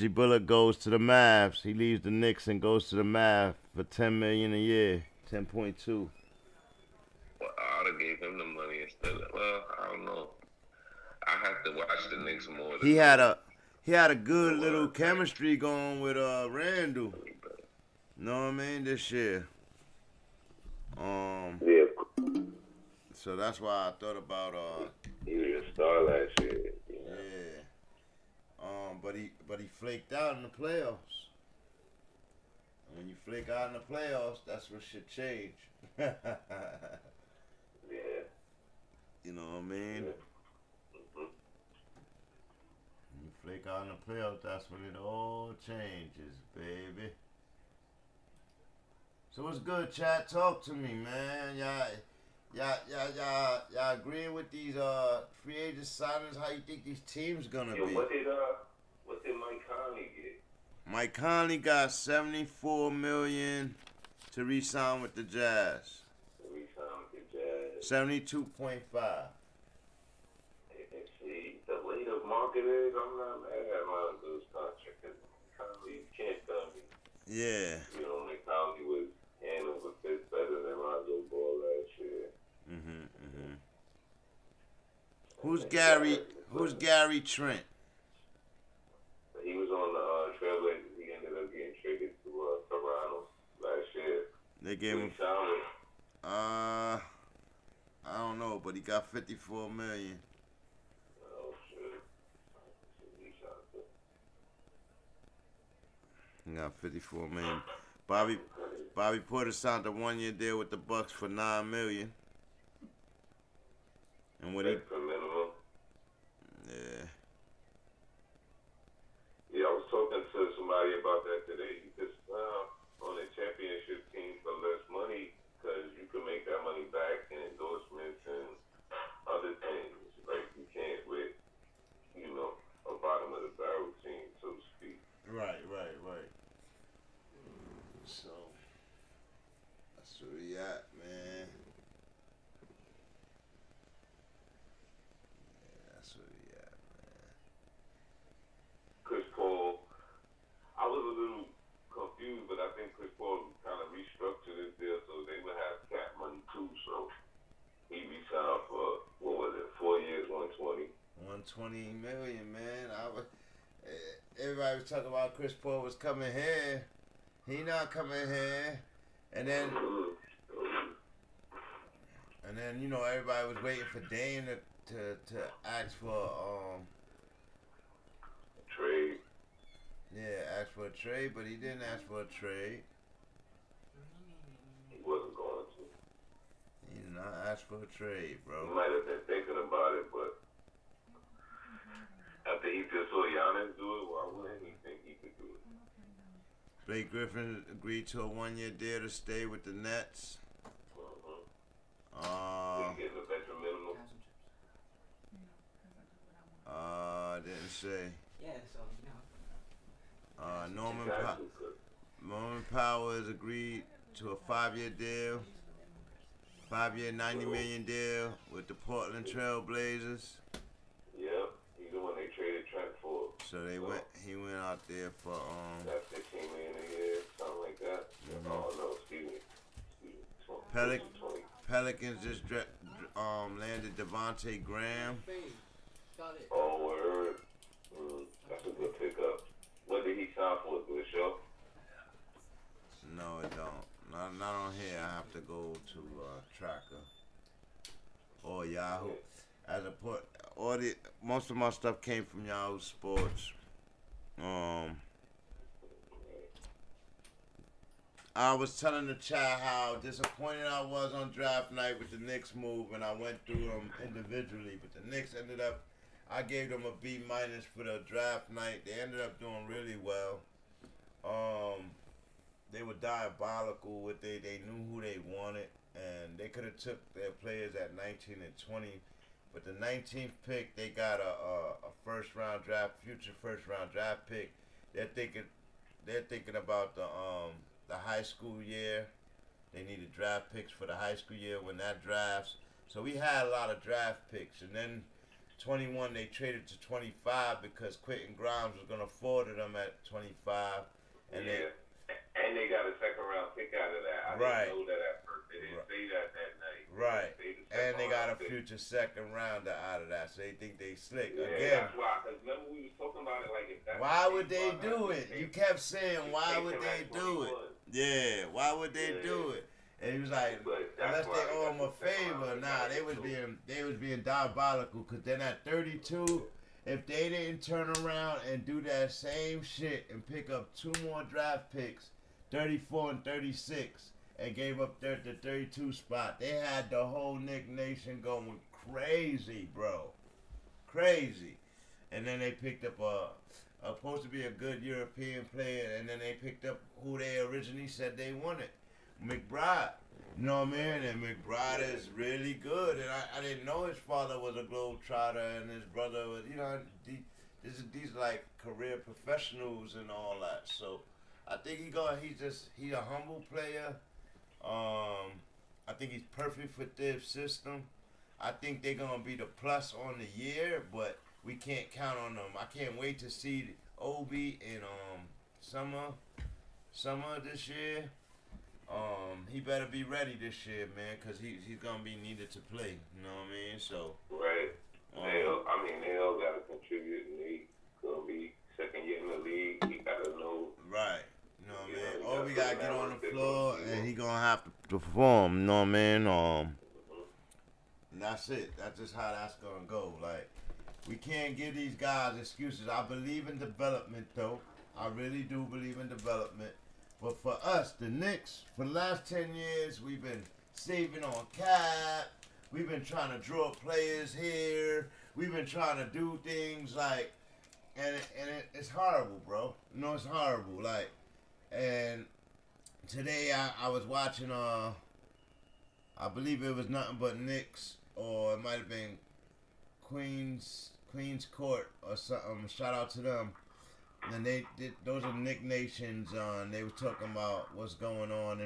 Bullock goes to the Mavs. He leaves the Knicks and goes to the Mavs for $10 million a year, 10.2. Well, I would have gave him the money instead of. Well, I don't know. I have to watch the Knicks more. He had a good little chemistry going with Randall. Know what I mean? This year. Yeah, So that's why I thought about he was a star last year. You know? yeah. But he flaked out in the playoffs. And when you flake out in the playoffs, that's when shit change. Yeah. You know what I mean? When you flake out in the playoffs, that's when it all changes, baby. So what's good, chat? Talk to me, man. Y'all agreeing with these free agent signings? How you think these teams gonna Yo, be? what did Mike Conley get? Mike Conley got $74 million to re-sign with the Jazz. We signed with the Jazz. 72.5. See, the way the market is, I'm not mad at my those contracts. Conley, you can't tell me. Yeah. You know, Mike Conley was handled a bit better than Lonzo Ball last year. Who's Gary Trent? He was on the Trailblazers. He ended up getting traded to Toronto last year. They gave him I don't know, but he got $54 million. Oh shit. He got $54 million. Bobby Porter signed a 1-year deal with the Bucks for $9 million. And what he? That's the minimum. Yeah. Yeah, I was talking to somebody about that today because on a championship team for less money, because you can make that money back in endorsements and other things. Like you can't with, you know, a bottom of the barrel team, so to speak. Right. So that's where we at, man. Yeah, that's where we at, man. Chris Paul, I was a little confused, but I think Chris Paul kind of restructured his deal so they would have cap money too. So he re-signed for, what was it, 4 years, 120. 120 million, man. Everybody was talking about Chris Paul was coming here. He not coming here. And then you know, everybody was waiting for Dame to ask for Trade. yeah, ask for a trade, but he didn't ask for a trade. He wasn't going to. He did not ask for a trade, He bro. might have been thinking about it, but after he just saw Giannis do it, why wouldn't he think he could do it? Blake Griffin agreed to a 1-year deal to stay with the Nets. He's getting a veteran minimum. Didn't say. Yeah, so you know. Norman Powers agreed to a 5-year deal. 5-year, $90 million deal with the Portland Trail Blazers. Yep, he's the one they traded Trent for. So he went out there for That's $15 million a year, something like that. Oh no, excuse me. Pelicans just landed Devontae Graham. Oh, word. That's a good pickup. What did he sign for? Do it show? No, it don't. Not on here. I have to go to Tracker or Yahoo. Most of my stuff came from Yahoo Sports. I was telling the chat how disappointed I was on draft night with the Knicks move, and I went through them individually. But the Knicks ended up, I gave them a B- for the draft night. They ended up doing really well. They were diabolical with they knew who they wanted, and they could have took their players at 19 and 20. But the 19th pick, they got a future first round draft pick. They're thinking about the high school year. They needed draft picks for the high school year when that drafts. So we had a lot of draft picks, and then 21 they traded to 25 because Quentin Grimes was gonna afford them at 25, and and they got a second round pick out of that. I didn't know that at first. They didn't say that night. Right. And they got a future second rounder out of that, so they think they slick. Yeah, Again, that's why. Because remember we was talking about it like if that's why would they do it? You kept saying, why would they do it? Yeah, why would they do it? And he was like, unless they owe him a favor. Nah, they was being diabolical. Cause then at 32, if they didn't turn around and do that same shit and pick up 2 more draft picks, 34 and 36, and gave up the 32 spot, they had the whole Knicks Nation going crazy, bro, crazy. And then they picked up supposed to be a good European player, and then they picked up who they originally said they wanted. McBride, you know what I mean? And McBride is really good. And I didn't know his father was a globetrotter and his brother was, you know, these like career professionals and all that. So I think he's a humble player. I think he's perfect for their system. I think they're gonna be the plus on the year, but we can't count on them. I can't wait to see Obi in summer this year. He better be ready this year, man, because he's gonna be needed to play. You know what I mean? So right. They all gotta contribute, and they gonna be second year in the league. He gotta know. Right. You know what I mean? Obi gotta get on the floor, and he gonna have to perform. You know what I mean? And that's it. That's just how that's gonna go. Like, we can't give these guys excuses. I believe in development, though. I really do believe in development. But for us, the Knicks, for the last 10 years, we've been saving on cap. We've been trying to draw players here. We've been trying to do things like, and it's horrible, bro. You know, it's horrible. Like, and today I was watching, I believe it was nothing but Knicks, or it might have been Queens Court or something. Shout out to them. And those are Knicks Nations. They were talking about what's going on,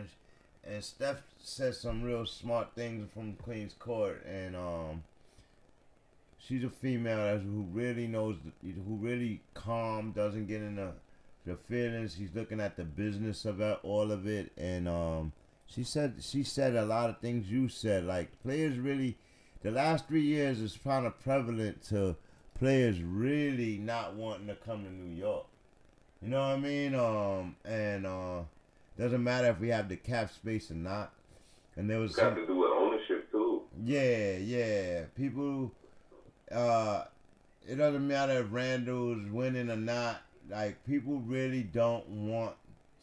and Steph said some real smart things from Queens Court, and she's a female who really knows, who really calm, doesn't get in the feelings. She's looking at the business of all of it, and she said a lot of things you said. Like, players really, the last 3 years is kind of prevalent to players really not wanting to come to New York. You know what I mean? Doesn't matter if we have the cap space or not. And there was got to do with ownership too. Yeah. People, it doesn't matter if Randall's winning or not. Like, people really don't want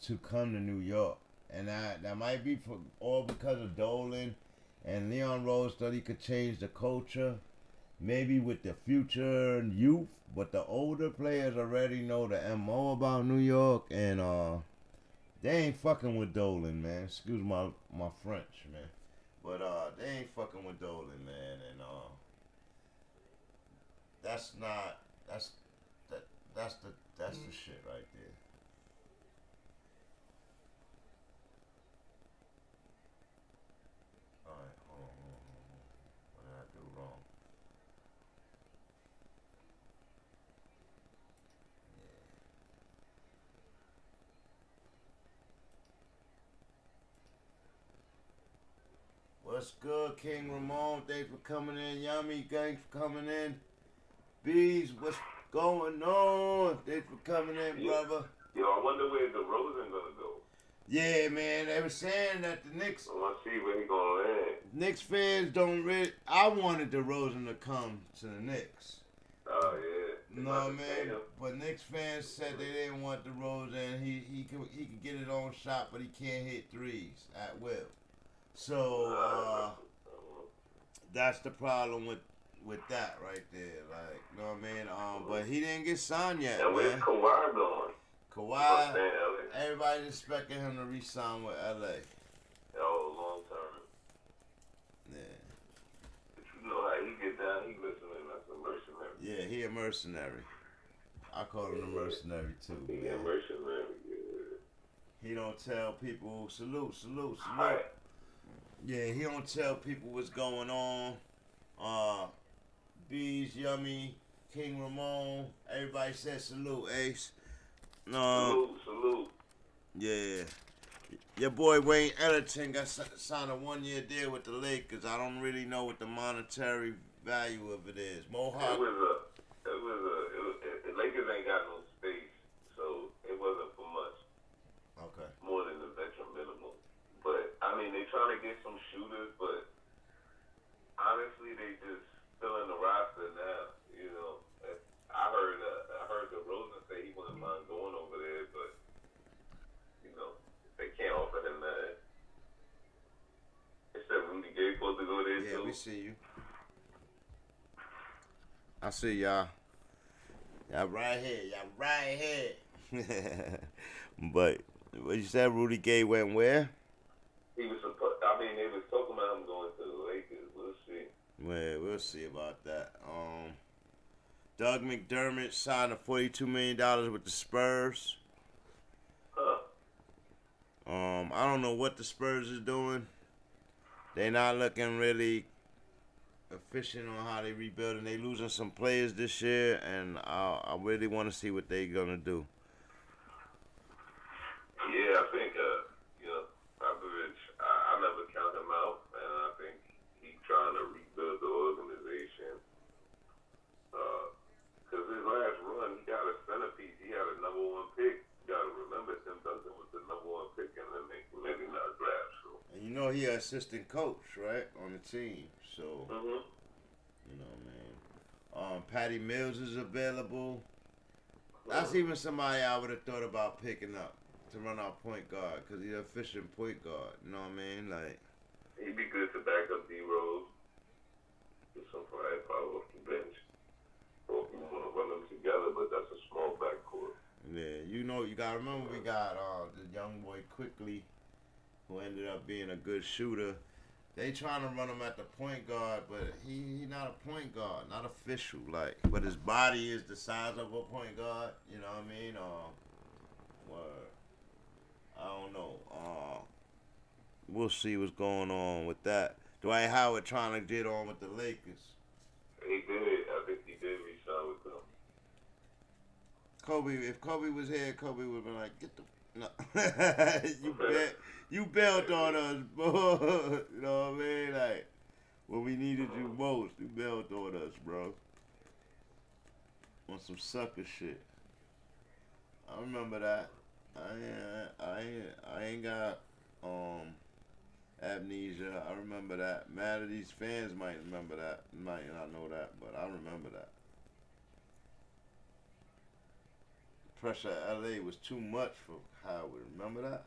to come to New York. And that might be all because of Dolan. And Leon Rose thought he could change the culture. Maybe with the future youth, but the older players already know the MO about New York, and they ain't fucking with Dolan, man. Excuse my French, man, but they ain't fucking with Dolan, man, and that's the shit right there. All right, hold on. What did I do wrong? What's good, King Ramon? Thanks for coming in. Yummy, thanks for coming in. Bees, what's going on? Thanks for coming in, brother. Yo, I wonder where DeRozan gonna go. Yeah, man, they were saying that the Knicks. I want to see where he gonna land. Knicks fans don't really. I wanted DeRozan to come to the Knicks. Oh yeah. You know what I mean? But Knicks fans said they didn't want DeRozan. He could get his own shot, but he can't hit threes at will. So that's the problem with that right there. Like, you know what I mean? But he didn't get signed yet, and where's man. Kawhi going? Kawhi, everybody's expecting him to re-sign with LA. Oh, long term. Yeah. But you know how he get down, he listening like a mercenary. Yeah, he he a mercenary. I call him a mercenary too, He man. a mercenary, yeah. He don't tell people salute. Right. Yeah, he don't tell people what's going on. Bees, Yummy, King Ramon, everybody says salute, Ace. Salute. Yeah. Your boy Wayne Ellington got signed a 1-year deal with the Lakers. I don't really know what the monetary value of it is. Mohawk. The Lakers ain't got no space, so it wasn't for much. Okay. More than the veteran minimum. But I mean, they trying to get some shooters, but honestly, they just filling the roster now. You know, I heard the Rosen say he wouldn't mind going over there, but you know, they can't offer him that. They said Rudy Gay supposed to go there too. Yeah, we see you. I see y'all. Y'all right here. But what you said, Rudy Gay went where? He was supposed. I mean, they was talking about him going to the Lakers. We'll see. Well, we'll see about that. Doug McDermott signed a $42 million with the Spurs. Huh. I don't know what the Spurs is doing. They're not looking really efficient on how they rebuilding. They losing some players this year, and I really want to see what they're gonna do. Yeah, I think Popovich. I never count him out, and I think he's trying to rebuild the organization. Because his last run, he got a centerpiece. He had a #1 pick. You gotta remember, Tim Duncan was the #1 pick, and then they maybe not draft. So. And you know he an assistant coach, right, on the team. So, Mm-hmm. you know, man. Patty Mills is available. That's even somebody I would have thought about picking up to run our point guard, because he's an efficient point guard. You know what I mean? Like, He'd be good to back up D-Rose. Get some firepower off the bench. Or if you want to run them together, but that's a small backcourt. yeah, you know, you got to remember we got the young boy Quickly, who ended up being a good shooter. They trying to run him at the point guard, but he not a point guard, not official. Like, but his body is the size of a point guard. You know what I mean? I don't know. We'll see what's going on with that. Dwight Howard trying to get on with the Lakers. He did. I think he did re-sign with them. Kobe, if Kobe was here, Kobe would have been like, get the no. you bailed on us, bro. You know what I mean? Like, when we needed you most, you bailed on us, bro. On some sucker shit. I remember that. I ain't got amnesia. I remember that. Mad at these fans might remember that. Might not know that, but I remember that. Pressure LA was too much for Howard. Remember that?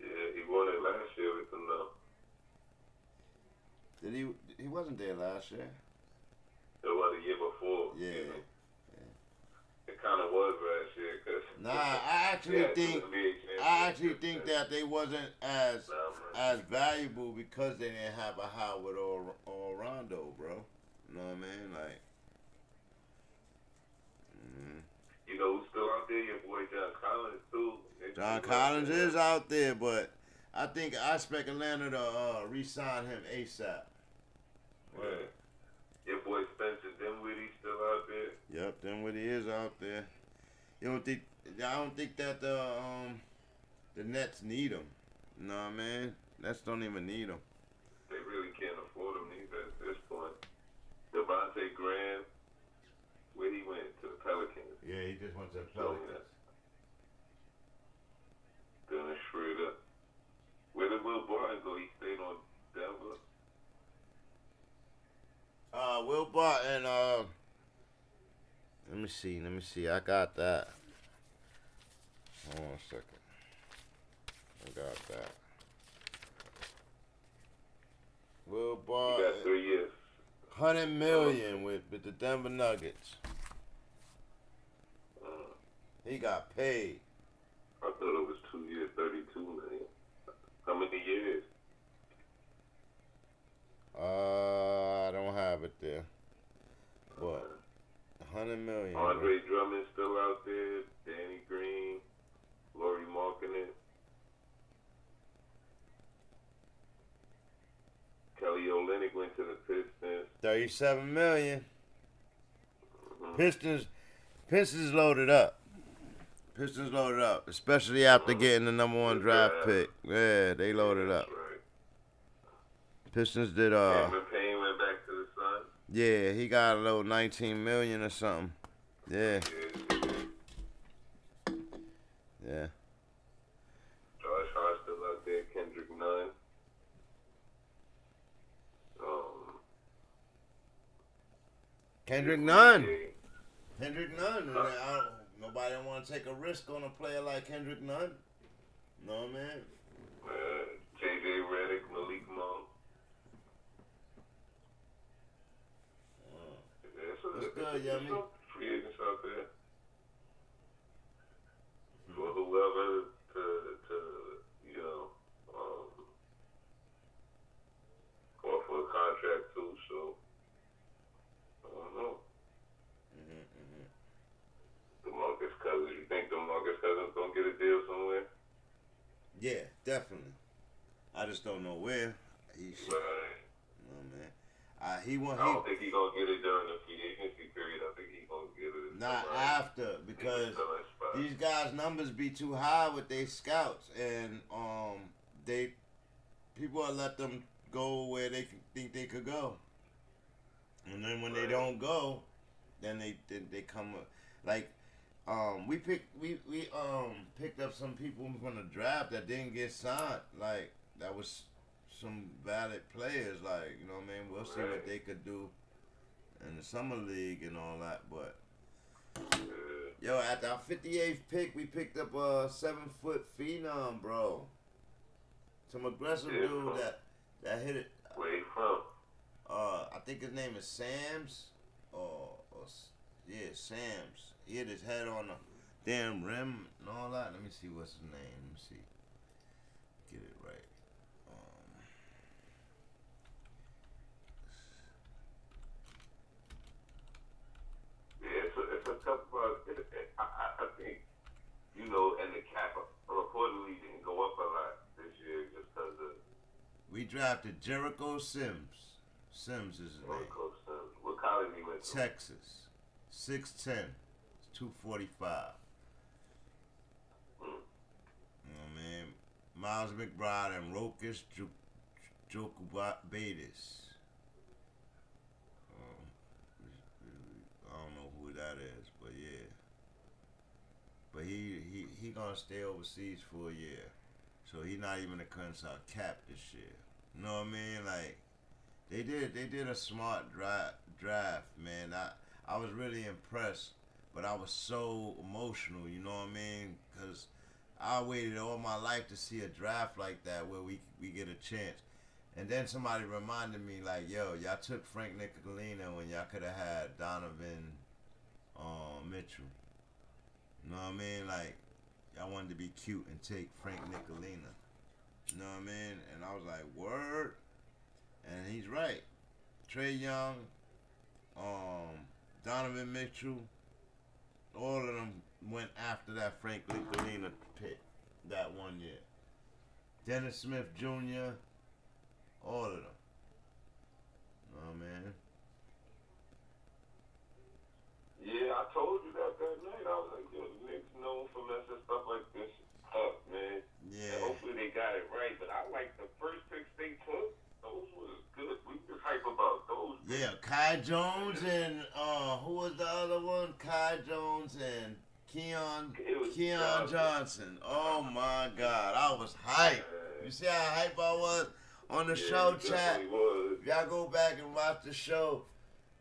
Yeah, he won it last year with them though. Did he wasn't there last year. It was the year before. Yeah. You know? It kind of was last year because. Nah, I actually think that they wasn't as valuable because they didn't have a Howard or Rondo, bro. You know what I mean? Like. You know who's still out there? Your boy John Collins too. John Collins is out there, but I expect Atlanta to re-sign him ASAP. Yeah. Your boy Spencer Dinwiddie still out there. Yep, Dinwiddie is out there. I don't think that the Nets need him. You know what I mean? Nets don't even need him. They really can't afford him either at this point. Devontae Graham, where he went to the Pelicans. Yeah, he just went to the Pelicans. Dennis Schroeder. Where did Will Barton go? He stayed on Denver. Will Barton, let me see. I got that. Hold on a second. I got that. Will Barton. He got 3 years. $100 million with the Denver Nuggets. He got paid. I thought it was 2 years, $32 million. How many years? I don't have it there. What? 100 million. Andre Drummond's still out there. Danny Green, Laurie Markkinen, Kelly Olynyk went to the Pistons. 37 million. Mm-hmm. Pistons loaded up. Pistons loaded up, especially after getting the #1 draft pick. Yeah, they loaded up. Right. Pistons did Cameron Payne went back to the Suns. yeah, he got a little 19 million or something. Yeah. Yeah. Josh Hart still out there. Kendrick Nunn. Kendrick Nunn. Nobody want to take a risk on a player like Kendrick Nunn. No, man. J.J. Redick, Malik Monk. What's good, Yummy? Some free agents out there. For whoever to you know, offer a contract too, so I don't know. DeMarcus Cousins, you think DeMarcus Cousins gonna get a deal somewhere? Yeah, definitely. I just don't know where. Right. No, man. I don't think he's gonna get it during the free agency period. I think he's gonna get it. Not after, because these guys' numbers be too high with their scouts, and people will let them go where they think they could go, and then when they don't go, then they come up. Like we picked up some people from the draft that didn't get signed. Like that was some valid players. Like, you know what I mean. We'll see what they could do in the summer league and all that, but. Yo, at our 58th pick, we picked up a 7-foot phenom, bro. Some aggressive dude that hit it. Where he from? I think his name is Sams. Sams. He hit his head on the damn rim and all that. Let me see what's his name. Let me see. Get it right. It's a tough part. I think, you know, and the cap reportedly didn't go up a lot this year just because of. We drafted Jericho Sims. Sims is his name. Jericho Sims. What college he went to? Texas. 6'10", 245. You know what I mean? Miles McBride and Rokas Jokubatis. I don't know who that is, but yeah. But he gonna stay overseas for a year, so he not even a concert cap this year. You know what I mean? Like they did a smart draft, man. I was really impressed, but I was so emotional. You know what I mean? Because I waited all my life to see a draft like that where we get a chance. And then somebody reminded me, like, yo, y'all took Frank Nicolina when y'all could have had Donovan Mitchell. You know what I mean? Like, y'all wanted to be cute and take Frank Nicolina. You know what I mean? And I was like, word? And he's right. Trae Young, Donovan Mitchell, all of them went after that Frank Nicolina pick that one year. Dennis Smith Jr., all of them. Oh, man. Yeah, I told you that night. I was like, yo, the Knicks known for messing stuff like this up, man. Yeah. And hopefully they got it right. But I like the first picks they took. Those was good. We was hype about those. Yeah, Kai Jones and who was the other one? Kai Jones and Keon Johnson. Oh my God, I was hyped. You see how hype I was on the show, chat? If y'all go back and watch the show,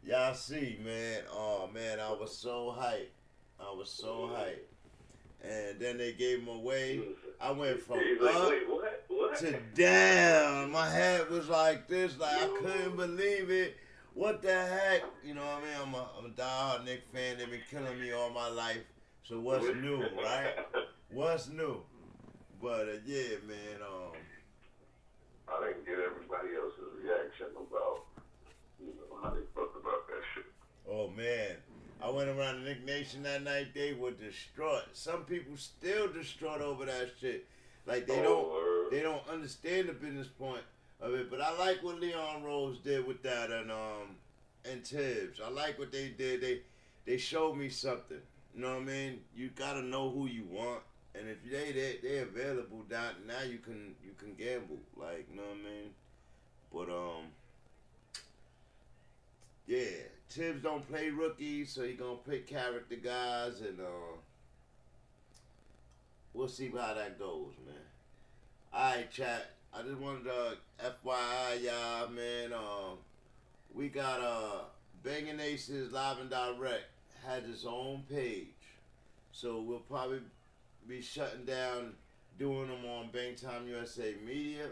y'all see, man. Oh man, I was so hyped. I was so hyped. And then they gave him away. I went from up to down. My head was like this, like I couldn't believe it. What the heck? You know what I mean? I'm a diehard Knicks fan. They've been killing me all my life. So what's new, right? What's new? But yeah, man. I didn't get everybody else's reaction about, how they felt about that shit. Oh went around the Knicks Nation that night. They were distraught. Some people still distraught over that shit. Like they don't understand the business point of it. But I like what Leon Rose did with that and Tibbs. I like what they did. They showed me something. You know what I mean? You gotta know who you want, and if they available now you can gamble. Like, you know what I mean? But yeah, Tibbs don't play rookies, so he gonna pick character guys, and we'll see how that goes, man. Alright, chat. I just wanted to FYI y'all, man. We got BANGnACES Live and Direct has its own page, so we'll probably be shutting down doing them on Bang Time USA Media.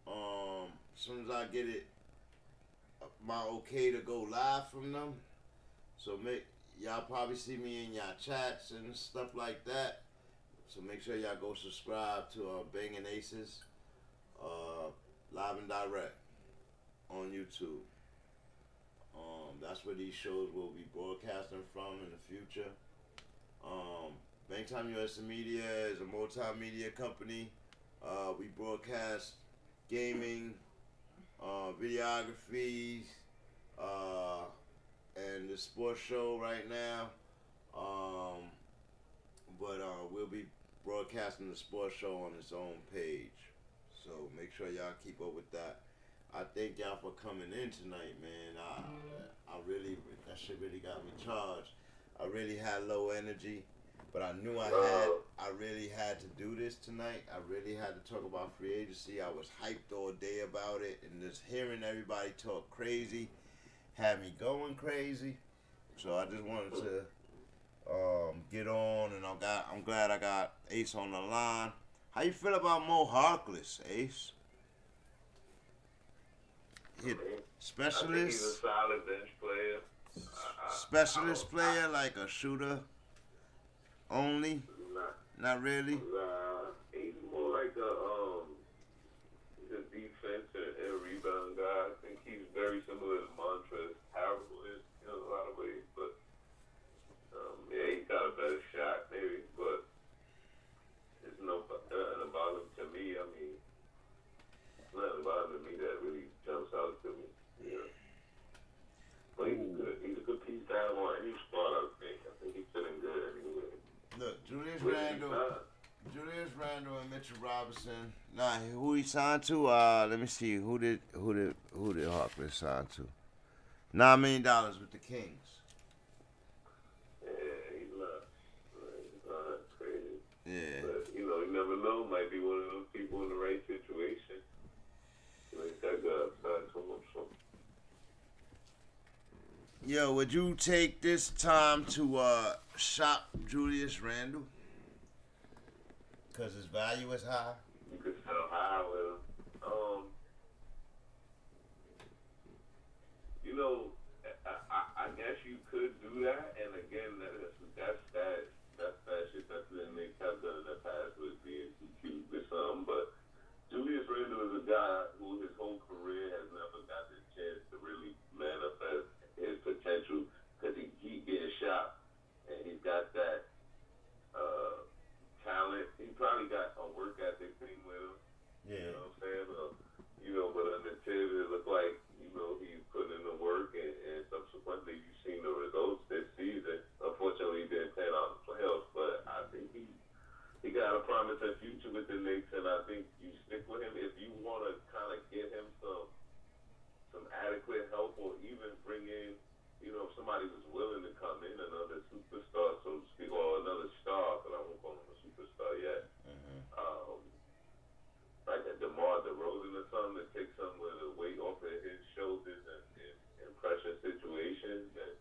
As soon as I get it, my okay to go live from them, so y'all probably see me in y'all chats and stuff like that. So make sure y'all go subscribe to BANGnACES Live and Direct on YouTube. That's where these shows will be broadcasting from in the future. Bang Time USA Media is a multimedia company. We broadcast gaming, videography, and the sports show right now. But we'll be broadcasting the sports show on its own page. So make sure y'all keep up with that. I thank y'all for coming in tonight, man. I really, that shit really got me charged. I really had low energy, but I knew I really had to do this tonight. I really had to talk about free agency. I was hyped all day about it, and just hearing everybody talk crazy had me going crazy. So I just wanted to get on, and I'm glad I got Ace on the line. How you feel about Mo Harkless, Ace? Specialist? I think he's a solid bench player. Specialist player, like a shooter only? Not really? He's more like a defense and rebound guy. I think he's very similar to Montrezl Harrell in a lot of ways, but yeah, he's got a better shot maybe, but there's nothing about him to me. I mean, nothing about him to me that really jumps out to me. Yeah. But he's a good piece to have on any spot, I think. I think he's fitting good anyway. Look, Julius Randle and Mitchell Robinson. Nah, who he signed to? Let me see. Who did Harkless sign to? $9 million with the Kings. Yeah, he's not crazy. Yeah. But you never know. Might be one of those people in the right situation. That guy upside to him. So. Yo, would you take this time to shop Julius Randle? Because his value is high. You could sell high with him. I guess you could do that, and again, that's that shit that the Knicks have done in the past with being too cute with some. But Julius Randle is a guy who his whole career has never got the chance to really manifest his potential because he getting shot, and he's got that talent. He probably got a work ethic thing with him. Yeah. You know what I'm saying? But under Tibbs, it looked like, he's putting in the work, and subsequently you've seen the results this season. Unfortunately, he didn't pan out in the playoffs, but I think he got a promising future with the Knicks, and I think you stick with him if you want to kind of get him some adequate help, or even bring in, if somebody was willing to come in, another superstar, so to speak, or another star, but I won't call him a superstar yet. Like a DeMar DeRozan or something, to take some of the weight off of his shoulders in pressure situations. And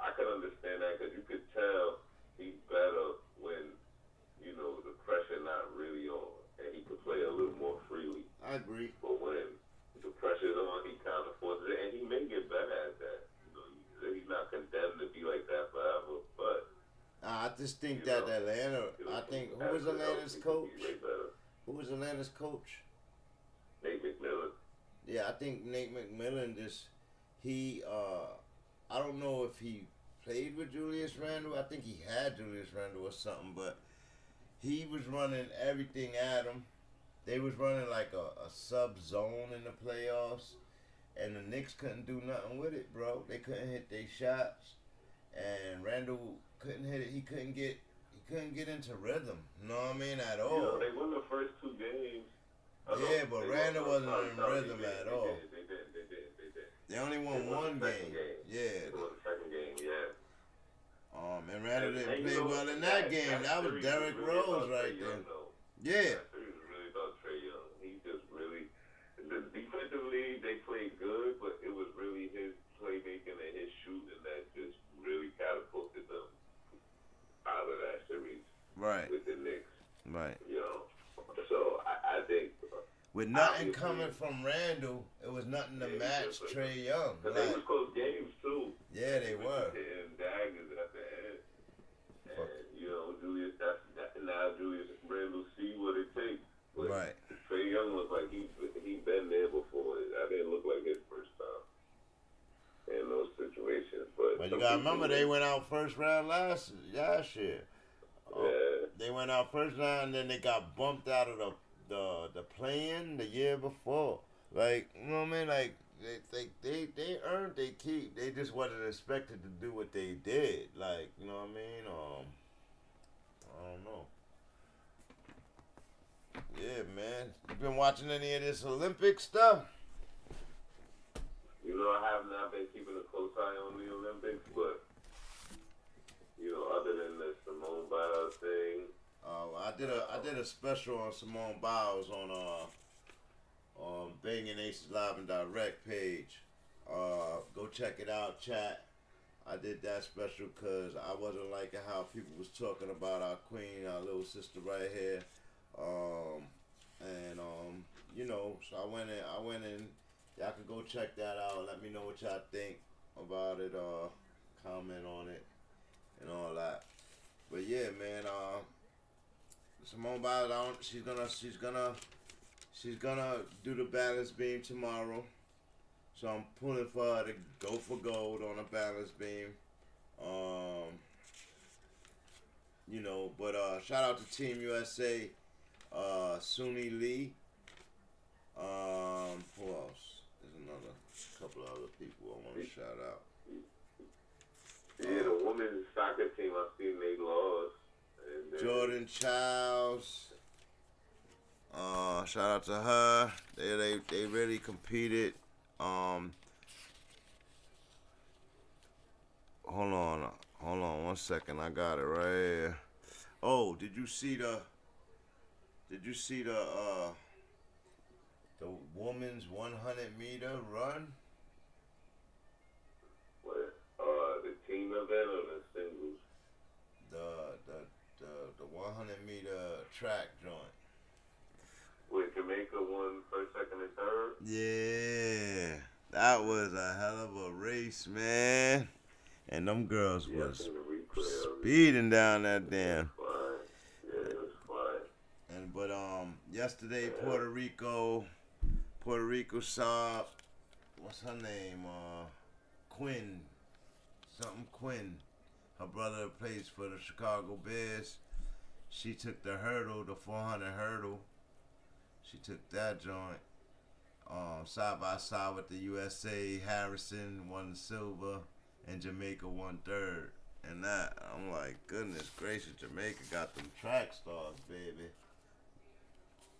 I can understand that, because you could tell he's better when, the pressure not really on, and he could play a little more freely. I agree. But when the pressure's on, he kind of forces it, and he may get better at that. He's not condemned to be like that forever, but I just think that Atlanta. I think who was Atlanta's coach? Who was Atlanta's coach? Nate McMillan. Yeah, I think Nate McMillan I don't know if he played with Julius Randle. I think he had Julius Randle or something, but he was running everything at him. They was running like a sub-zone in the playoffs, and the Knicks couldn't do nothing with it, bro. They couldn't hit their shots, and Randle couldn't hit it. He couldn't get into rhythm. You know what I mean? At all. You know, they won the first 2 games. Yeah, but Randle wasn't in rhythm at all. They did. They only won one game. Yeah. They won the second game, yeah. And Randle didn't play well in that game. That was Derrick Rose right there. Yeah. It was really about Trae Young. He just really, defensively they played good, but it was really his playmaking and his shooting that just really catapulted them out of that series. Right. With the Knicks. Right. You know, so I think. With nothing coming from Randle, it was nothing to match Trae Young. But they were close games too. Yeah, they were. And daggers at the end. And you know, now Julius Randle see what it takes. But right. Trae Young looked like he been there before. That didn't look like his first time in those situations. But you gotta remember they went out first round last year. Yeah. They went out first round and then they got bumped out of the play-in the year before. Like, you know what I mean? Like they earned their keep. They just wasn't expected to do what they did. Like, you know what I mean? I don't know. Yeah, man. You been watching any of this Olympic stuff? You know, I have not been keeping a close eye on the Olympics, but you know, other than the Simone Biles thing. I did a special on Simone Biles on BANGnACES LIVENDIRECT page. Go check it out, chat. I did that special because I wasn't liking how people was talking about our queen, our little sister right here. You know, so I went in. Y'all can go check that out. Let me know what y'all think about it. Comment on it and all that. But yeah, man. Simone Biles, she's gonna do the balance beam tomorrow. So I'm pulling for her to go for gold on a balance beam. You know, but shout out to Team USA, Suni Lee. Who else? There's another couple of other people I want to shout out. Yeah, the women's soccer team, I've seen they lost. Jordan Childs. Shout out to her. They really competed. Hold on 1 second. I got it right here. Oh, did you see the women's 100-meter run? What? The team event or the singles? The 100-meter track joint. With Jamaica won first, second, and third? Yeah. That was a hell of a race, man. And them girls was speeding down that damn. Yeah, it was flying. But yesterday Puerto Rico saw, what's her name? Quinn. Something Quinn. Her brother plays for the Chicago Bears. She took the hurdle, the 400 hurdle. She took that joint. Side by side with the USA. Harrison won silver and Jamaica won third. And that, I'm like, goodness gracious, Jamaica got them track stars, baby.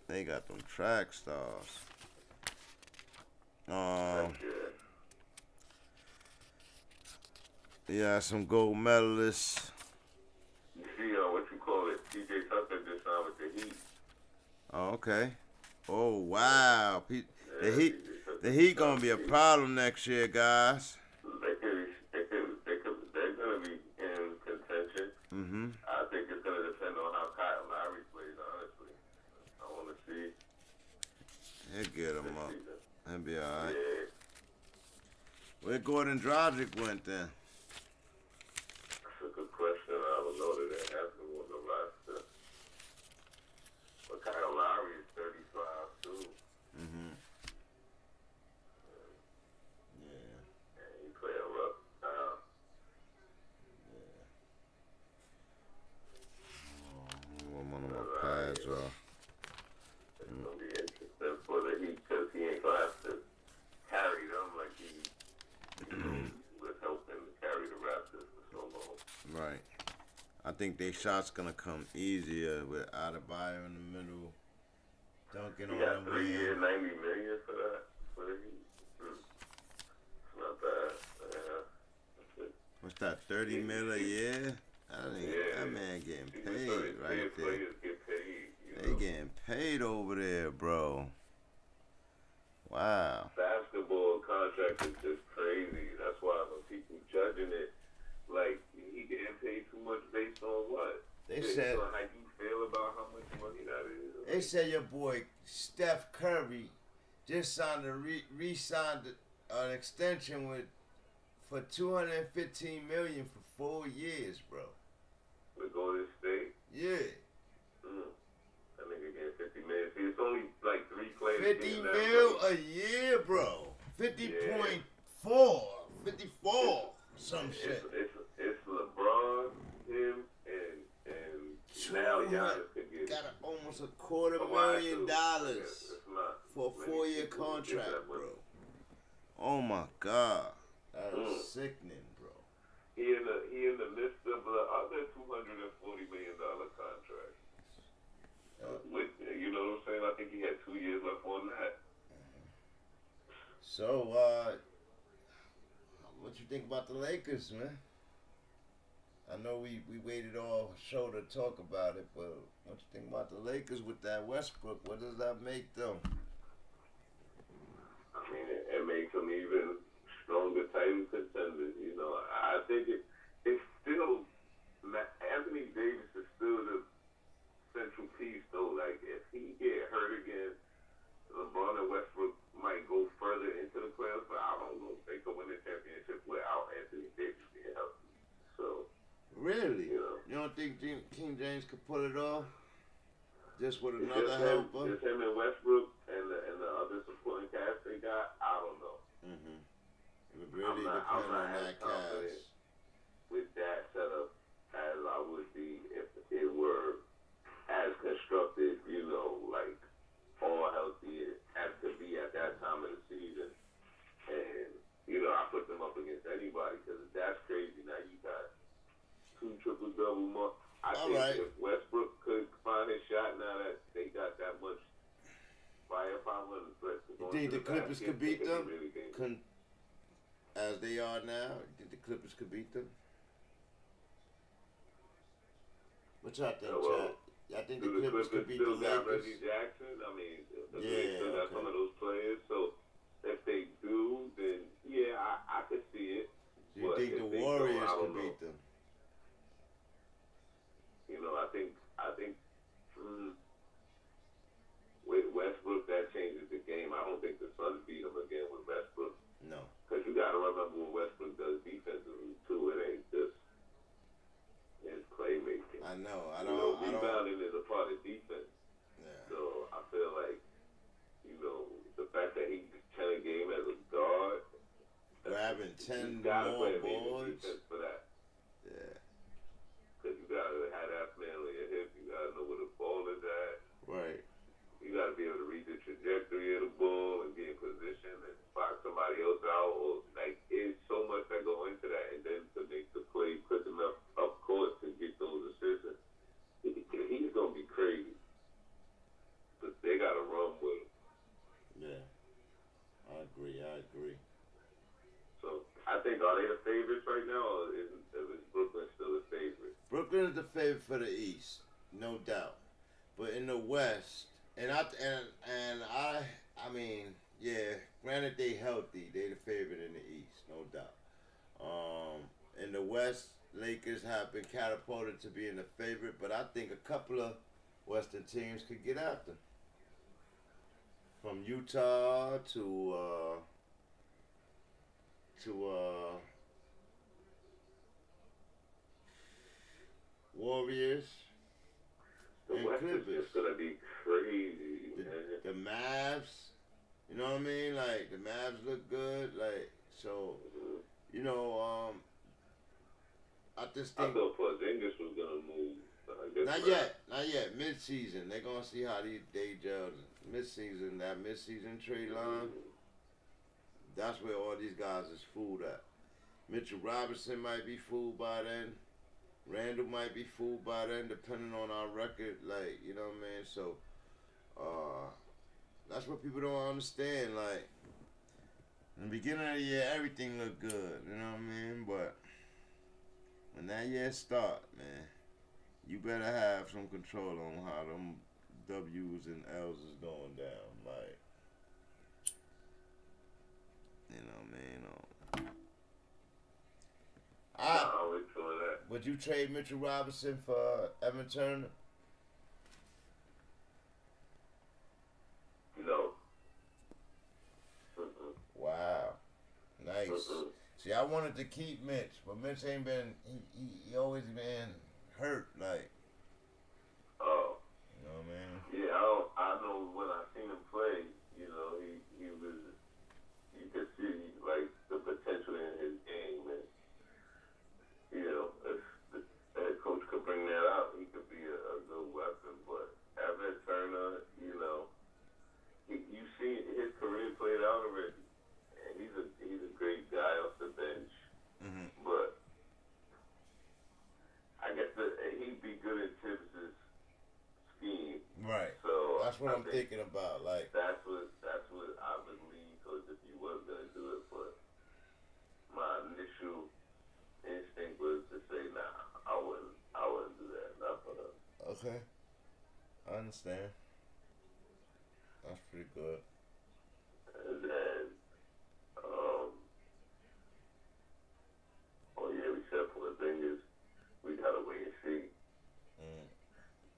They got them track stars. Yeah, some gold medalists. You see, what you call it? TJ Tucker just signed with the Heat. Oh, okay. Oh, wow. The Heat gonna be a problem next year, guys. They're gonna be in contention. Mm-hmm. I think it's gonna depend on how Kyle Lowry plays. Honestly, I want to see. He'll get him up. He'll be all right. Yeah. Where Gordon Dragic went then? That's a good question. I don't know that they have him on the roster. But Kyle Lowry is 35 too. Mm-hmm. Yeah. And he play a rough time. Right. I think their shots gonna come easier with Adebayo in the middle, dunking He got on the 3 years, wing. 90 million for that. For the Heat. It's not bad. Yeah. What's that? 30 mil a year? That man getting paid right there. Players get paid. They getting paid over there, bro. Wow. Basketball contract is just crazy. That's why when people judging it, like he getting paid too much based on what? They said. On how you feel about how much money that is. They said your boy Steph Curry just signed re-signed an extension for $215 million for 4 years, bro. With Golden State. Yeah. That nigga getting 50 million. See, it's only like 3 players. 50 mil a year, bro. 50.4, 54, some shit. It's LeBron, him, and now Giannis could get got almost $250,000 for a 4-year contract, bro. Oh my God, that is sickening, bro. He in the midst of the other $240 million contract. With, you know what I'm saying? I think he had 2 years left on that. So, what you think about the Lakers, man? I know we waited all show to talk about it, but what you think about the Lakers with that Westbrook? What does that make them? I mean, it makes them even stronger title contenders. You know, I think it's still Anthony Davis is still the central piece, though. Like, if he get hurt again, LeBron and Westbrook might go further into the playoffs, but I don't know if they could win the championship without Anthony Davis being healthy. So, really? You don't think King James could pull it off? Just with another helper? Just him and Westbrook and the other supporting cast they got, I don't know. It would really depend on that cast. With that setup as I would be if it were as constructed, you know, like all healthy as could be at that time of the season. And, you know, I put them up against anybody because that's crazy. Now you got 2 triple-double months. I think if Westbrook could find his shot now that they got that much firepower and threats to go You think the Clippers could beat them? Really As they are now, you think the Clippers could beat them? What y'all think, Chad? I think the Clippers could beat the Lakers. Reggie Jackson. I mean, the Lakers still got some of those players. So if they do, then yeah, I could see it. Do you think the Warriors could beat them? You know, I think with Westbrook that changes the game. I don't think the Suns beat them again with Westbrook. No. Because you got to remember what Westbrook does defensively too. It ain't just his playmaking. I know. Rebounding is a part of defense. Yeah. So I feel like, you know, the fact that he can a game as a guard, grabbing 10 more boards for that. Yeah. Because you gotta have that man on your hip. You gotta know where the ball is at. Right. You gotta be able to read the trajectory of the ball and be in position and spot somebody else out. Or, like, it's so much that go into that. And then to make the play quick enough up court to get those assists, he's gonna be crazy. But they gotta run with him. Yeah. I agree. So I think, are they the favorites right now, or is Brooklyn still the favorite? Brooklyn is the favorite for the East, no doubt. But in the West, I mean, yeah, granted they healthy, they the favorite in the East, no doubt. In the West, Lakers have been catapulted to being the favorite, but I think a couple of Western teams could get at them. From Utah to Warriors The and West Clippers. is just gonna be crazy, man. The Mavs, you know what I mean? Like, the Mavs look good. Like, so, you know, I just think. I thought Porzingis was gonna move. Not yet. Mid-season, they're gonna see how they gel. Mid-season, that mid-season trade line. That's where all these guys is fooled at. Mitchell Robinson might be fooled by then. Randall might be fooled by then, depending on our record. Like, you know what I mean? So, that's what people don't understand. Like, in the beginning of the year, everything looked good. You know what I mean? But when that year start, man, you better have some control on how them W's and L's is going down. Like, you know what I mean? Always doing that. Would you trade Mitchell Robinson for Evan Turner? No. Wow. Nice. See, I wanted to keep Mitch, but Mitch ain't been, he always been hurt, like. Oh. You know what I mean? Yeah, I know when I seen him play, you know, he was, you could see, like, the potential in his game, and, you know, if the head coach could bring that out, he could be a good weapon, but Evan Turner, you know, you see his career played out already, and he's a great guy off the bench, but I guess he'd be good in Tibbs' scheme. Right. So that's what I'm thinking about. Like, that's what I would lean towards if he was gonna do it. But my initial instinct was to say, nah, I wouldn't do that. Not for them. okay, I understand. That's pretty good. And then, oh yeah, we said for the thing is, we gotta wait and see.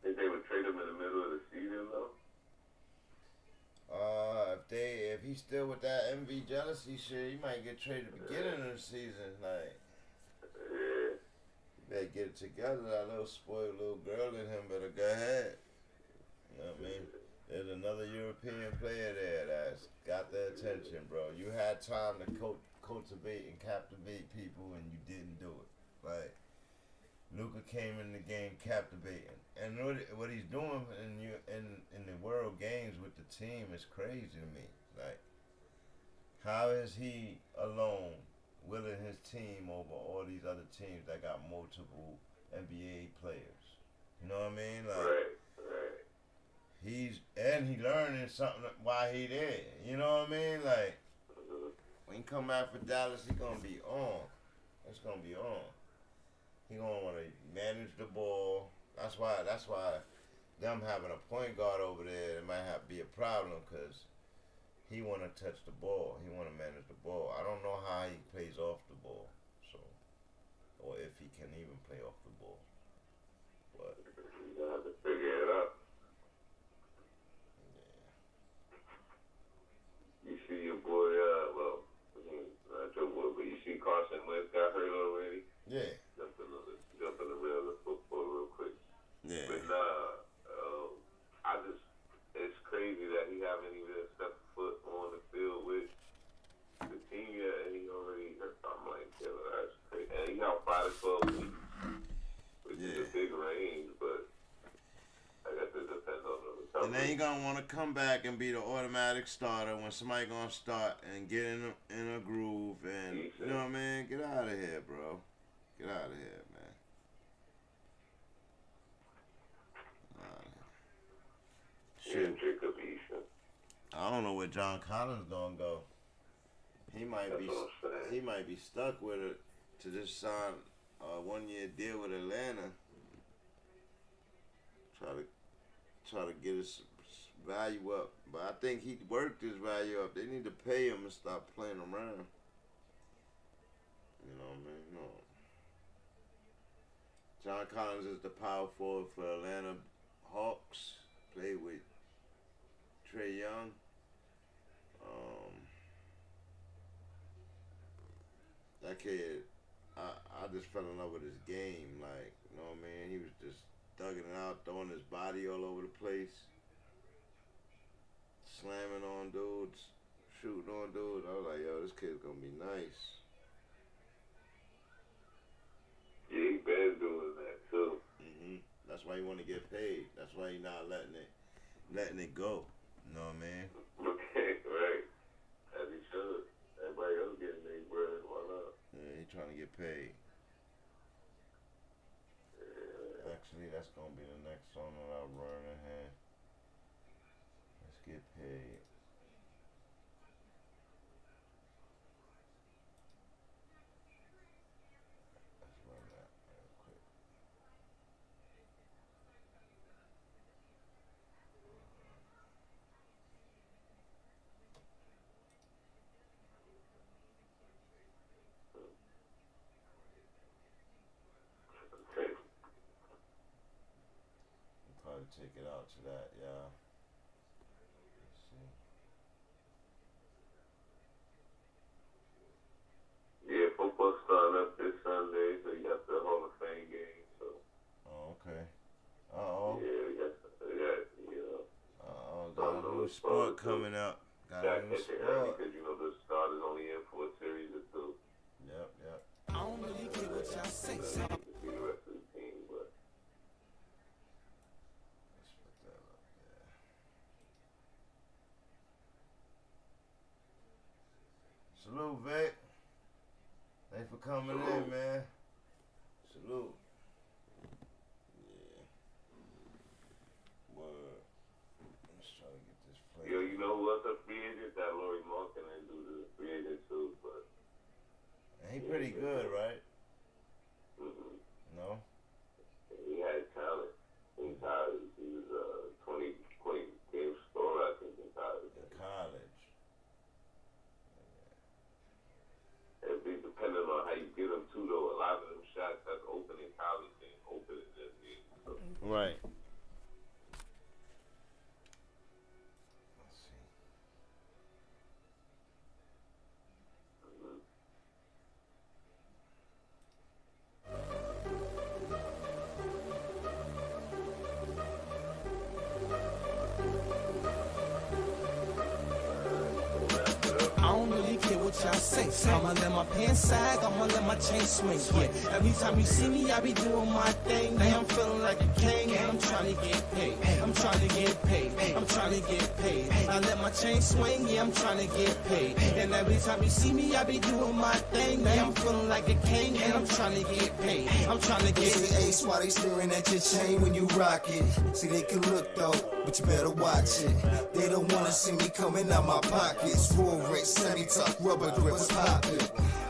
Think they would trade him in the middle of the season though? If he's still with that envy jealousy shit, he might get traded at the beginning of the season. Like, Yeah. you better get it together. That little spoiled little girl in him better go ahead. You know what I mean? There's another European player there that's got their attention, bro. You had time to cultivate and captivate people, and you didn't do it. Like, Luka came in the game captivating, and what he's doing in the world games with the team is crazy to me. Like, how is he alone willing his team over all these other teams that got multiple NBA players? You know what I mean? Like, Right. he learning something while he there. You know what I mean? Like, when he come back for Dallas, he gonna be on. It's gonna be on. He gonna want to manage the ball. That's why them having a point guard over there, it might have be a problem because he want to touch the ball. He want to manage the ball. I don't know how he plays off the ball, so, or if he can even play off the ball. But You gotta have to figure it out. You see your boy, well, not your boy, but you see Carson Wentz got hurt already. yeah, Jump in the middle of the football real quick. yeah. But it's crazy that he haven't even stepped foot on the field with the team yet, and he already hurt. I'm like, yeah, that's crazy. And he out 5 to 12 weeks, which is a big range, but I guess it depends on the recovery. And then he gonna want to come back and be the automatic starter when somebody gonna start and get in a groove, and you know what I mean? Get out of here, bro. Get out of here, man. Shit. I don't know where John Collins gonna go. He might be stuck with it to just sign a 1-year deal with Atlanta. Try to get his value up, but I think he worked his value up. They need to pay him and stop playing around. You know what I mean? No. John Collins is the power forward for Atlanta Hawks. Played with Trae Young. That kid, I just fell in love with his game. Like, you know what I mean? He was just thugging it out, throwing his body all over the place, slamming on dudes, shooting on dudes. I was like, yo, this kid's gonna be nice. Yeah, he been doing that too. That's why he want to get paid. That's why he not letting it go. You know what I mean? Okay, right. As he should. Everybody else getting their bread, why not? Yeah, he trying to get paid. that's gonna be the next song that I'll run ahead. Let's get paid. Let's run that real quick. Probably take it out to that, yeah. Let's see. Yeah, football starting up this Sunday, so you got the Hall of Fame game. So. Oh, okay. Uh-oh. Yeah, we got you know. Uh-oh, got a new sport coming up. Got a new sport. Because, you know, the starters only in for a series or two. Yep, yep. I don't really care what y'all say. To see the rest of the team, but. Let's put that up there. Salute, Vic. Thanks for coming in, man. Salute. Yeah. Word. Let's try to get this played. Yo, you know what's a free agent? That Laurie Markin and do the free agent too, but. And he pretty good, right? Mm-hmm. No? He had talent. He was a 20 game scorer, I think, in college. In college. It'd be depending on how you get them too, though. A lot of them shots that's open in college ain't open in this game. So. Right. Let's see. I don't really care what y'all say. I'ma let my pants sag, I'ma let my chain swing. Yeah, every time you see me, I be doing my thing. Now I'm feeling like a king, and I'm trying to get paid. I'm trying to get paid. I'm trying to get paid. I let my chain swing, yeah, I'm trying to get paid. And every time you see me, I be doing my thing. Now I'm feeling like a king, and I'm trying to get paid. I'm trying to get paid. Ace, why they staring at your chain when you rock it? See, they can look though, but you better watch it. They don't wanna see me coming out my pockets. Full rich, semi-tuck, rubber grips popping.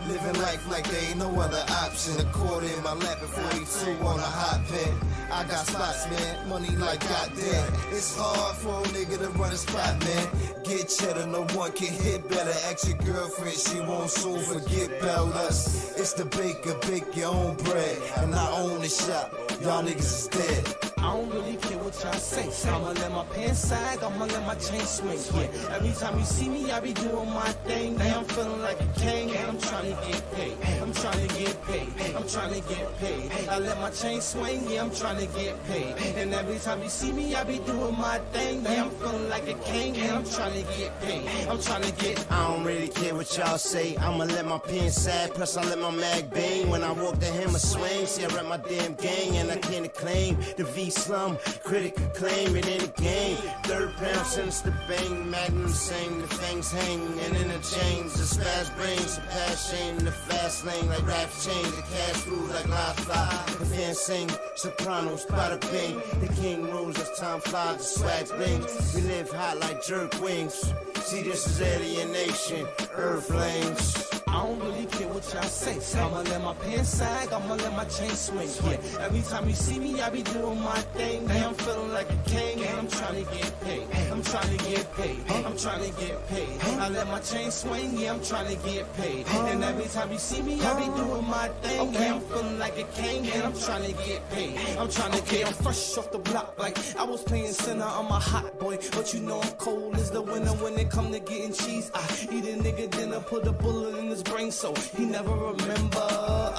Living life like there ain't no other option. A quarter in my lap and 42 on a hot pen. I got spots, man, money like goddamn. It's hard for a nigga to run a spot, man. Get cheddar, no one can hit better. Ask your girlfriend, she won't soon forget about us. It's the baker, bake your own bread. And I own the shop, y'all niggas is dead. I don't really care what y'all say. I'ma let my pants sag, I'ma let my chain swing. Yeah, every time you see me, I be doing my thing. Now I'm feeling like a king, and I'm trying to get paid. I'm trying to get paid. I'm trying to get paid. I let my chain swing, yeah, I'm trying to get paid. And every time you see me, I be doing my thing. Now I'm feeling like a king, and I'm trying to get paid. I'm trying to get. I don't really care what y'all say. I'ma let my pen sag, plus I let my mag bang. When I walk the hammer swing, see I rep my damn gang, and I can't claim the V-slum. Critic acclaim it in the game. Third pound sends the bang, magnum sing, the fangs hang, and interchange the spaz brains, the past shame, the fast lane like raps change, the cash rules like live fly. The fans sing, sopranos, bada bing. The king rules as time flies, the swags bling. We live hot like jerk wings. See, this is alienation, earthlings. I don't really care what y'all say. I'ma let my pants sag, I'ma let my chain swing. Yeah, every time you see me, I be doing my thing. Now I'm feeling like a king, and I'm trying to get paid. I'm trying to get paid. I'm trying to get paid. I let my chain swing, yeah, I'm trying to get paid. And every time you see me, I be doing my thing. Now I'm feeling like a king, and I'm trying to get paid. I'm trying to get. I'm fresh off the block, like I was playing center on my hot boy. But you know I'm cold as the winter when it come to getting cheese. I eat a nigga dinner, put a bullet in his brain so he never remember.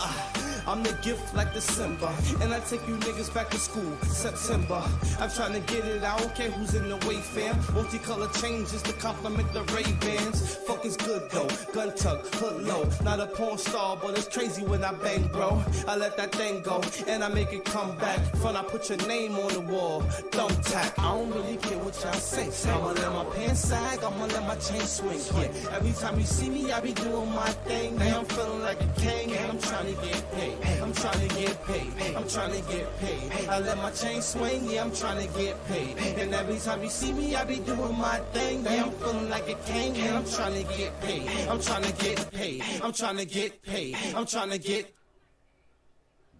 I'm the gift like December, and I take you niggas back to school, September. I'm trying to get it, I don't care who's in the way, fam. Multicolor changes to complement the Ray-Bans. Fuck is good though, gun tuck, hood low. Not a porn star, but it's crazy when I bang, bro. I let that thing go, and I make it come back. Front, I put your name on the wall, thumb tack. I don't really care what y'all say. I'ma let my pants sag, I'ma let my chain swing. Yeah, every time you see me, I be doing my thing. Now I'm feeling like a king, and I'm trying to get paid. I'm trying to get paid. I'm trying to get paid. I let my chain swing, yeah, I'm trying to get paid. And every time you see me, I be doing my thing. Yeah, I'm feeling like a king, and I'm trying to get paid. I'm trying to get paid. I'm trying to get paid. I'm trying to get.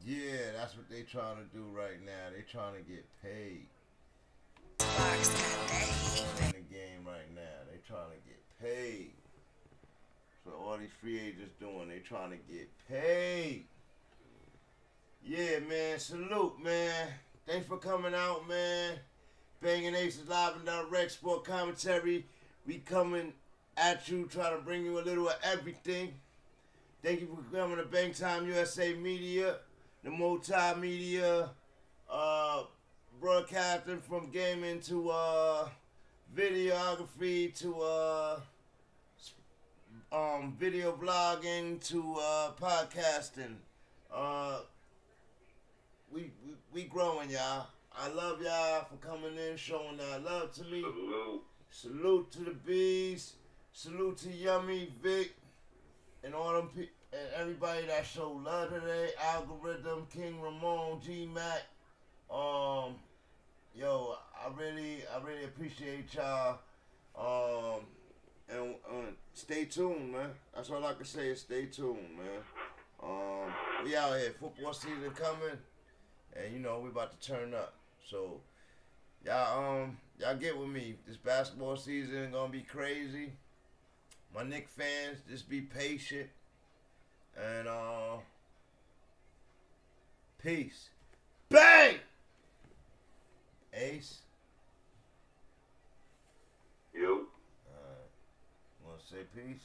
Yeah, that's what they trying to do right now. They trying to get paid. In the game right now, they trying to get paid. So all these free agents doing, they trying to get paid. Yeah, man, salute, man. Thanks for coming out, man. Banging Aces Live and Direct Sport Commentary. We coming at you, trying to bring you a little of everything. Thank you for coming to Bang Time USA Media, the multimedia broadcasting from gaming to videography to video vlogging to podcasting. We growing, y'all. I love y'all for coming in, showing that love to me. Salute to the bees. Salute to Yummy, Vic, and all them and everybody that showed love today. Algorithm, King Ramon, G Mac. Yo, I really appreciate y'all. And stay tuned, man. That's all I can say is stay tuned, man. We out here. Football season coming, and you know we about to turn up. So y'all get with me. This basketball season gonna be crazy. My Knicks fans, just be patient. And peace. Bang! Ace. Yo. Wanna say peace?